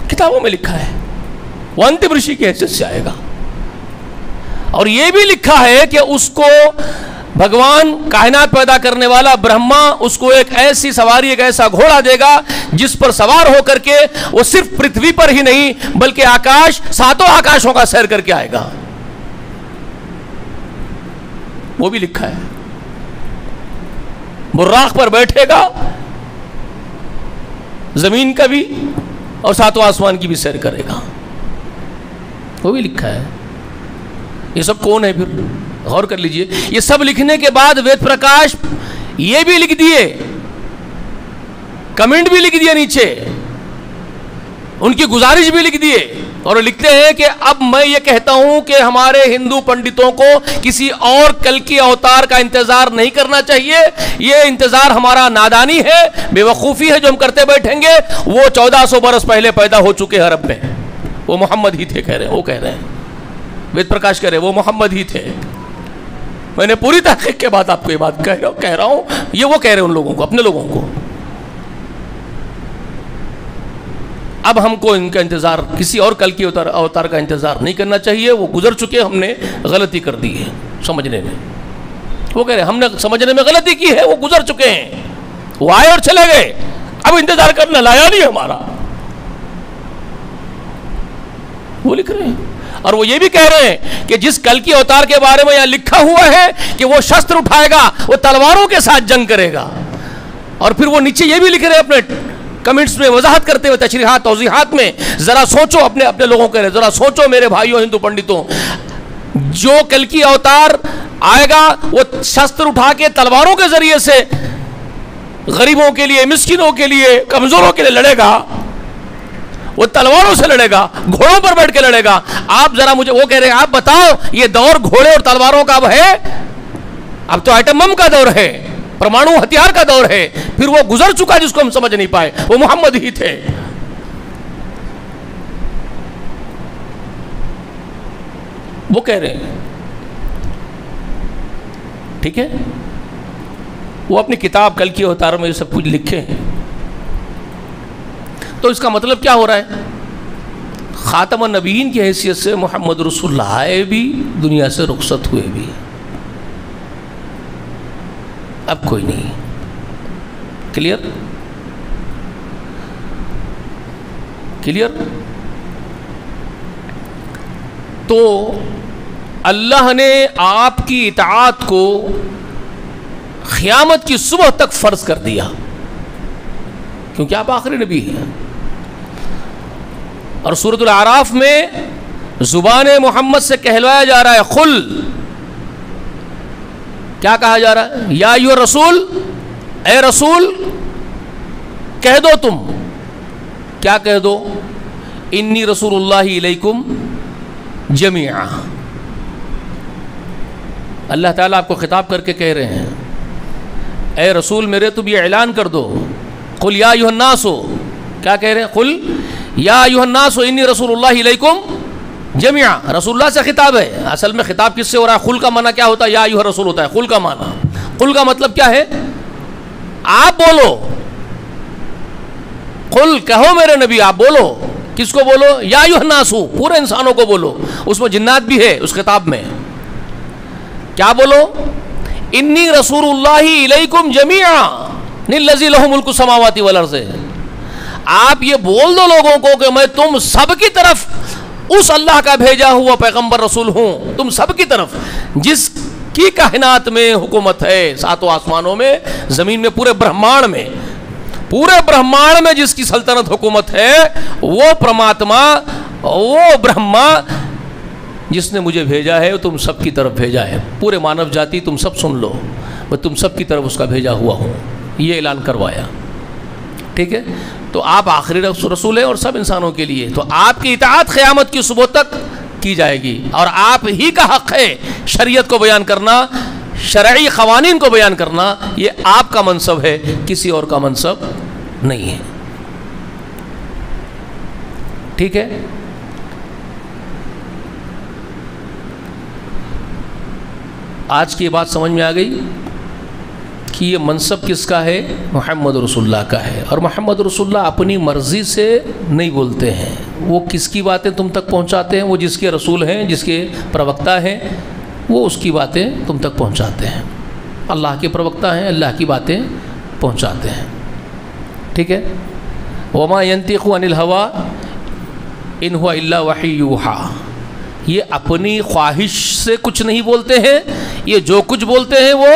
کتابوں میں لکھا ہے، وہ انتم رشی کی حیثیت سے آئے گا۔ اور یہ بھی لکھا ہے کہ اس کو بھگوان کائنات پیدا کرنے والا برہما اس کو ایک ایسی سواری، ایک ایسا گھوڑا دے گا جس پر سوار ہو کر کے وہ صرف پرتھوی پر ہی نہیں بلکہ آکاش، ساتوں آکاشوں کا سیر کر کے آئے گا، وہ بھی لکھا ہے۔ براق پر بیٹھے گا، زمین کا بھی اور ساتوں آسمان کی بھی سیر کرے گا، وہ بھی لکھا ہے۔ یہ سب کون ہے؟ پھر غور کر لیجئے، یہ سب لکھنے کے بعد وید پرکاش یہ بھی لکھ دیے، کمنٹ بھی لکھ دیا نیچے، ان کی گزارش بھی لکھ دیے، اور لکھتے ہیں کہ اب میں یہ کہتا ہوں کہ ہمارے ہندو پنڈتوں کو کسی اور کل کی اوتار کا انتظار نہیں کرنا چاہیے، یہ انتظار ہمارا نادانی ہے، بے وقوفی ہے جو ہم کرتے بیٹھیں گے۔ وہ 1400 برس پہلے پیدا ہو چکے عرب میں، وہ محمد ہی تھے، کہہ رہے ہیں، وہ کہہ رہے ہیں، وید پرکاش کہہ رہے ہیں وہ محمد ہی تھے۔ میں نے پوری تحقیق کے بعد آپ کو یہ بات کہہ رہا ہوں، یہ وہ کہہ رہے ہیں ان لوگوں کو، اپنے لوگوں کو۔ اب ہم کو ان کا انتظار، کسی اور کل کی اوتار کا انتظار نہیں کرنا چاہیے، وہ گزر چکے، ہم نے غلطی کر دی ہے سمجھنے میں۔ وہ کہہ رہے ہیں ہم نے سمجھنے میں غلطی کی ہے، وہ گزر چکے ہیں، وہ آئے اور چلے گئے، اب انتظار کرنا لایا نہیں ہمارا، وہ لکھ رہے ہیں۔ اور وہ یہ بھی کہہ رہے ہیں کہ جس کل کی اوتار کے بارے میں یہاں لکھا ہوا ہے کہ وہ شستر اٹھائے گا، وہ تلواروں کے ساتھ جنگ کرے گا، اور پھر وہ نیچے یہ بھی لکھ رہے ہیں اپنے کمنٹس میں وضاحت کرتے ہوئے، تشریحات توضیحات میں، ذرا سوچو، اپنے لوگوں کے ذرا سوچو میرے بھائیوں ہندو پنڈتوں، جو کل کی اوتار آئے گا وہ شستر اٹھا کے تلواروں کے ذریعے سے غریبوں کے لیے، مسکینوں کے لیے، کمزوروں کے لیے لڑے گا، وہ تلواروں سے لڑے گا، گھوڑوں پر بیٹھ کے لڑے گا۔ آپ ذرا مجھے، وہ کہہ رہے ہیں آپ بتاؤ یہ دور گھوڑے اور تلواروں کا اب ہے؟ اب تو ایٹم بم کا دور ہے، پرمانو ہتھیار کا دور ہے، پھر وہ گزر چکا جس کو ہم سمجھ نہیں پائے، وہ محمد ہی تھے۔ وہ کہہ رہے ہیں، ٹھیک ہے، وہ اپنی کتاب کل کی اوتار میں یہ سب کچھ لکھے ہیں۔ تو اس کا مطلب کیا ہو رہا ہے؟ خاتم النبیین کی حیثیت سے محمد رسول اللہ آئے بھی، دنیا سے رخصت ہوئے بھی، اب کوئی نہیں۔ کلیئر؟ کلیئر؟ تو اللہ نے آپ کی اطاعت کو قیامت کی صبح تک فرض کر دیا، کیونکہ آپ آخری نبی ہیں۔ اور سورۃ الاعراف میں زبان محمد سے کہلوایا جا رہا ہے، قل، کیا کہا جا رہا ہے؟ یا ایھا الرسول، اے رسول کہہ دو تم، کیا کہہ دو؟ انی رسول اللہ الیکم جمیعا. اللہ تعالیٰ آپ کو خطاب کر کے کہہ رہے ہیں اے رسول میرے تم یہ اعلان کر دو، قل یا ایھا الناس، کیا کہہ رہے ہیں؟ قل یا ایھا الناس انی رسول اللہ الیکم جمیعا. رسول اللہ سے خطاب ہے. اصل میں خطاب کس سے ہو رہا ہے؟ قل کا معنی کیا ہوتا ہے؟ یا ایھا الرسول ہوتا ہے. قل کا معنی، قل کا مطلب کیا ہے؟ آپ بولو. قل کہو میرے نبی، آپ بولو. کس کو بولو؟ یا ایھا الناس، پورے انسانوں کو بولو. اس میں جنات بھی ہے اس خطاب میں. کیا بولو؟ انی رسول اللہ الیکم جمیعا الذی لہ ملک السماوات والارض. آپ یہ بول دو لوگوں کو کہ میں تم سب کی طرف اس اللہ کا بھیجا ہوا پیغمبر رسول ہوں، تم سب کی طرف جس کی کائنات میں حکومت ہے، ساتوں آسمانوں میں، زمین میں، پورے برہمانڈ میں جس کی سلطنت حکومت ہے، وہ پرماتما، وہ برہما جس نے مجھے بھیجا ہے، تم سب کی طرف بھیجا ہے. پورے مانو جاتی تم سب سن لو، میں تم سب کی طرف اس کا بھیجا ہوا ہوں. یہ اعلان کروایا. ٹھیک ہے؟ تو آپ آخری رسول ہیں اور سب انسانوں کے لیے. تو آپ کی اطاعت قیامت کی صبح تک کی جائے گی، اور آپ ہی کا حق ہے شریعت کو بیان کرنا، شرعی قوانین کو بیان کرنا. یہ آپ کا منصب ہے، کسی اور کا منصب نہیں ہے. ٹھیک ہے؟ آج کی بات سمجھ میں آ گئی کہ یہ منصب کس کا ہے؟ محمد رسول اللہ کا ہے. اور محمد رسول اللہ اپنی مرضی سے نہیں بولتے ہیں. وہ کس کی باتیں تم تک پہنچاتے ہیں؟ وہ جس کے رسول ہیں، جس کے پروکتا ہیں، وہ اس کی باتیں تم تک پہنچاتے ہیں. اللہ کے پروکتا ہیں، اللہ کی باتیں پہنچاتے ہیں. ٹھیک ہے؟ وما ينطق عن الهوى ان هو الا وحی یوحی. یہ اپنی خواہش سے کچھ نہیں بولتے ہیں، یہ جو کچھ بولتے ہیں وہ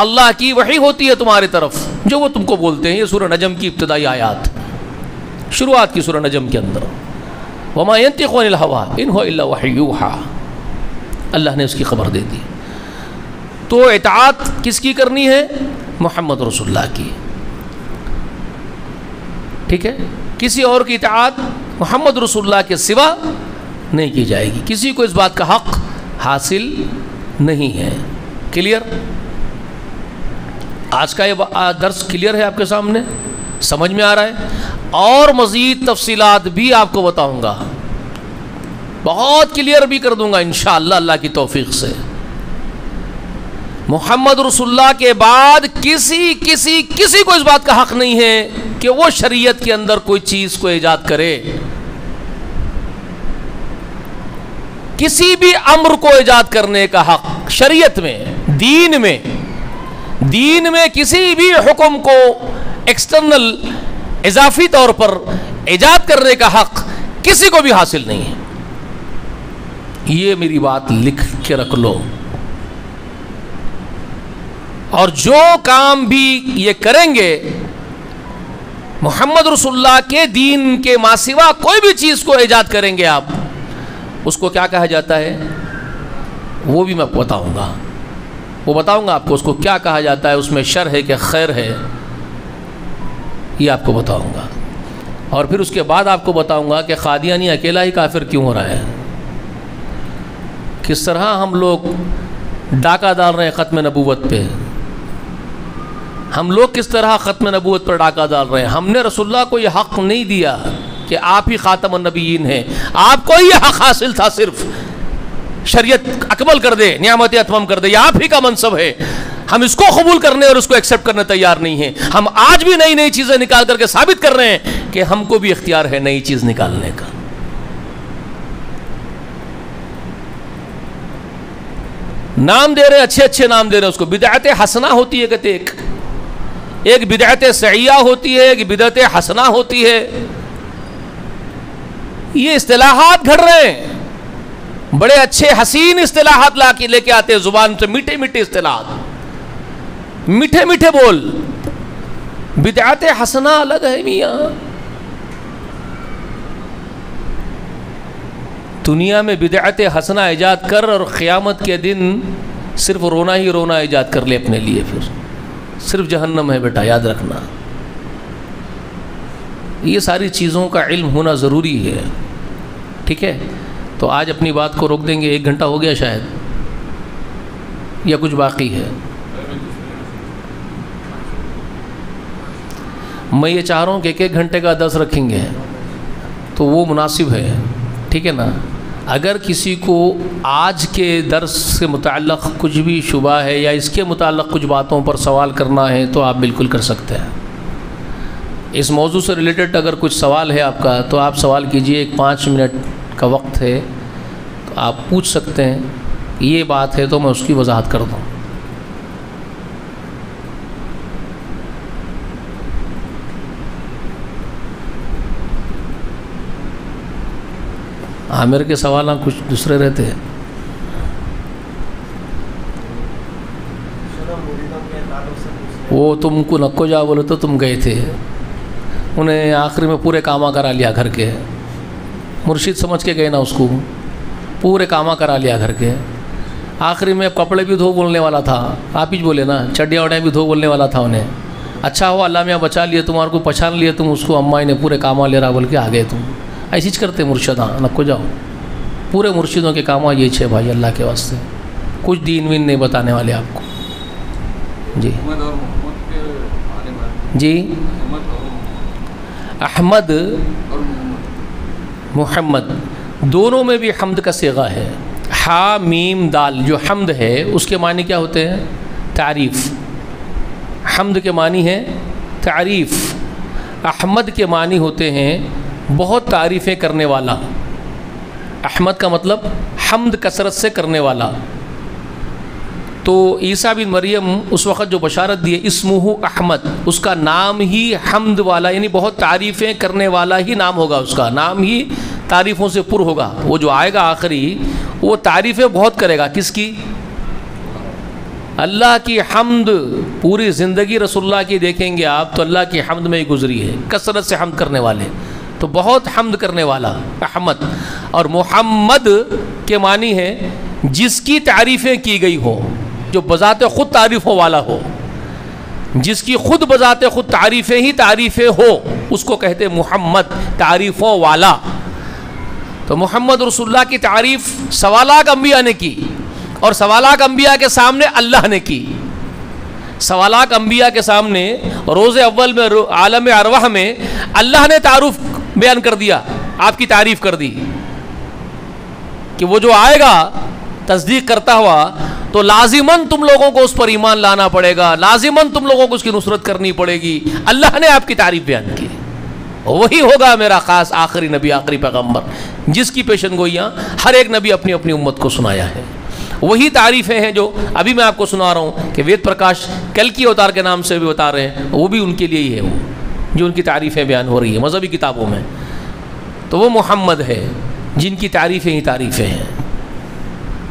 اللہ کی وحی ہوتی ہے تمہاری طرف، جو وہ تم کو بولتے ہیں. یہ سورہ نجم کی ابتدائی آیات، شروعات کی سورہ نجم کے اندر. وما ينطق عن الهوى ان هو الا وحی یوحی، اللہ نے اس کی خبر دے دی. تو اطاعت کس کی کرنی ہے؟ محمد رسول اللہ کی. ٹھیک ہے؟ کسی اور کی اطاعت محمد رسول اللہ کے سوا نہیں کی جائے گی. کسی کو اس بات کا حق حاصل نہیں ہے. کلیئر؟ آج کا یہ درس کلیئر ہے آپ کے سامنے؟ سمجھ میں آ رہا ہے؟ اور مزید تفصیلات بھی آپ کو بتاؤں گا، بہت کلیئر بھی کر دوں گا انشاءاللہ اللہ کی توفیق سے. محمد رسول اللہ کے بعد کسی کو اس بات کا حق نہیں ہے کہ وہ شریعت کے اندر کوئی چیز کو ایجاد کرے. کسی بھی امر کو ایجاد کرنے کا حق شریعت میں، دین میں کسی بھی حکم کو ایکسٹرنل اضافی طور پر ایجاد کرنے کا حق کسی کو بھی حاصل نہیں ہے. یہ میری بات لکھ کے رکھ لو. اور جو کام بھی یہ کریں گے محمد رسول اللہ کے دین کے ما سوا کوئی بھی چیز کو ایجاد کریں گے آپ، اس کو کیا کہا جاتا ہے وہ بھی میں بتاؤں گا. وہ بتاؤں گا آپ کو اس کو کیا کہا جاتا ہے، اس میں شر ہے کہ خیر ہے، یہ آپ کو بتاؤں گا. اور پھر اس کے بعد آپ کو بتاؤں گا کہ قادیانی اکیلا ہی کافر کیوں ہو رہا ہے، کس طرح ہم لوگ ڈاکہ ڈال رہے ہیں ختم نبوت پہ. ہم لوگ کس طرح ختم نبوت پر ڈاکہ ڈال رہے ہیں. ہم نے رسول اللہ کو یہ حق نہیں دیا کہ آپ ہی خاتم النبیین ہیں. آپ کو یہ حق حاصل تھا صرف شریعت اکمل کر دے، نعمت اتمام کر دے، یہ آپ ہی کا منصب ہے. ہم اس کو قبول کرنے اور اس کو ایکسیپٹ کرنے تیار نہیں ہیں. ہم آج بھی نئی چیزیں نکال کر کے ثابت کر رہے ہیں کہ ہم کو بھی اختیار ہے نئی چیز نکالنے کا. نام دے رہے اچھے نام دے رہے اس کو. بدعت حسنہ ہوتی ہے کہتے ایک بدعت سعیہ ہوتی ہے، ایک بدعت حسنہ ہوتی ہے. یہ اصطلاحات گھڑ رہے ہیں، بڑے اچھے حسین اصطلاحات لے کے آتے ہیں زبان سے، میٹھے اصطلاحات، میٹھے بول. بدعت حسنہ الگ ہے میاں. دنیا میں بدعت حسنہ ایجاد کر اور قیامت کے دن صرف رونا ہی رونا ایجاد کر لے اپنے لیے. پھر صرف جہنم ہے بیٹا، یاد رکھنا۔ یہ ساری چیزوں کا علم ہونا ضروری ہے، ٹھیک ہے؟ تو آج اپنی بات کو روک دیں گے، 1 گھنٹہ ہو گیا شاید، یا کچھ باقی ہے؟ میں یہ چاہ رہا ہوں کہ 1 گھنٹے کا 10 رکھیں گے تو وہ مناسب ہے، ٹھیک ہے نا؟ اگر کسی کو آج کے درس سے متعلق کچھ بھی شبہ ہے یا اس کے متعلق کچھ باتوں پر سوال کرنا ہے تو آپ بالکل کر سکتے ہیں۔ اس موضوع سے ریلیٹڈ اگر کچھ سوال ہے آپ کا تو آپ سوال کیجئے، 5 منٹ کا وقت ہے تو آپ پوچھ سکتے ہیں، یہ بات ہے تو میں اس کی وضاحت کر دوں۔ عامر کے سوال کچھ دوسرے رہتے ہیں۔ وہ تم کو نکو جا بولے تو تم گئے تھے، انہیں آخری میں پورے کامہ کرا لیا گھر کے، مرشد سمجھ کے گئے نا، اس کو پورے کامہ کرا لیا گھر کے، آخری میں کپڑے بھی دھو بولنے والا تھا، آپ ہی بولے نا، چڈیاں وڈیاں بھی دھو بولنے والا تھا انہیں، اچھا ہوا اللہ میاں بچا لیے، تمہارے کو پہچان لیے، تم اس کو اماں نے پورے کامہ لے رہا بول کے آ گئے، تم ایسی چیز کرتے مرشداں، نکو جاؤ، پورے مرشدوں کے کامہ یہ 6 بھائی، اللہ کے واسطے کچھ دین وین نہیں بتانے والے آپ کو۔ جی جی، احمد محمد دونوں میں بھی حمد کا صیغہ ہے، حا میم دال، جو حمد ہے اس کے معنی کیا ہوتے ہیں؟ تعریف۔ حمد کے معنی ہے تعریف، احمد کے معنی ہوتے ہیں بہت تعریفیں کرنے والا۔ احمد کا مطلب حمد کثرت سے کرنے والا۔ تو عیسیٰ بن مریم اس وقت جو بشارت دی، اسمہ احمد، اس کا نام ہی حمد والا، یعنی بہت تعریفیں کرنے والا ہی نام ہوگا، اس کا نام ہی تعریفوں سے پر ہوگا۔ وہ جو آئے گا آخری، وہ تعریفیں بہت کرے گا، کس کی؟ اللہ کی حمد۔ پوری زندگی رسول اللہ کی دیکھیں گے آپ تو اللہ کی حمد میں ہی گزری ہے، کثرت سے حمد کرنے والے، تو بہت حمد کرنے والا احمد۔ اور محمد کے معنی ہے جس کی تعریفیں کی گئی ہو، جو بذات خود تعریفوں والا ہو، جس کی خود بذات خود تعریفیں ہی تعریفیں ہو، اس کو کہتے محمد، تعریفوں والا۔ تو محمد رسول اللہ کی تعریف 1.25 لاکھ انبیاء نے کی، اور 1.25 لاکھ انبیاء کے سامنے اللہ نے کی۔ 1.25 لاکھ انبیاء کے سامنے روز اول میں عالم ارواح میں اللہ نے تعارف بیان کر دیا، آپ کی تعریف کر دی کہ وہ جو آئے گا تصدیق کرتا ہوا تو لازماً تم لوگوں کو اس پر ایمان لانا پڑے گا، لازماً تم لوگوں کو اس کی نصرت کرنی پڑے گی۔ اللہ نے آپ کی تعریف بیان کی، وہی ہوگا میرا خاص آخری نبی، آخری پیغمبر، جس کی پیشن گوئیاں ہر ایک نبی اپنی اپنی امت کو سنایا ہے۔ وہی تعریفیں ہیں جو ابھی میں آپ کو سنا رہا ہوں کہ وید پرکاش کلکی اوتار کے نام سے بھی بتا رہے ہیں، وہ بھی ان کے لیے ہی ہے، وہ جو ان کی تعریفیں بیان ہو رہی ہیں مذہبی کتابوں میں، تو وہ محمد ہے جن کی تعریفیں ہی تعریفیں ہیں۔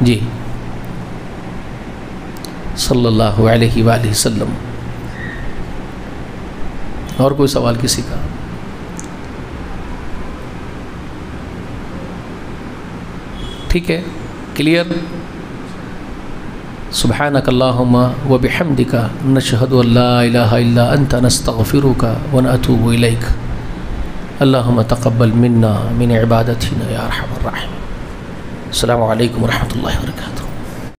جی صلی اللہ علیہ وآلہ وسلم۔ اور کوئی سوال کسی کا؟ ٹھیک ہے، کلیئر؟ سبحانک اللہم وبحمدک نشہد ان لا الہ الا انت نستغفرک ونتوب الیک اللہم تقبل منا من عبادتنا یا ارحم الراحمین۔ السلام علیکم ورحمۃ اللہ وبرکاتہ۔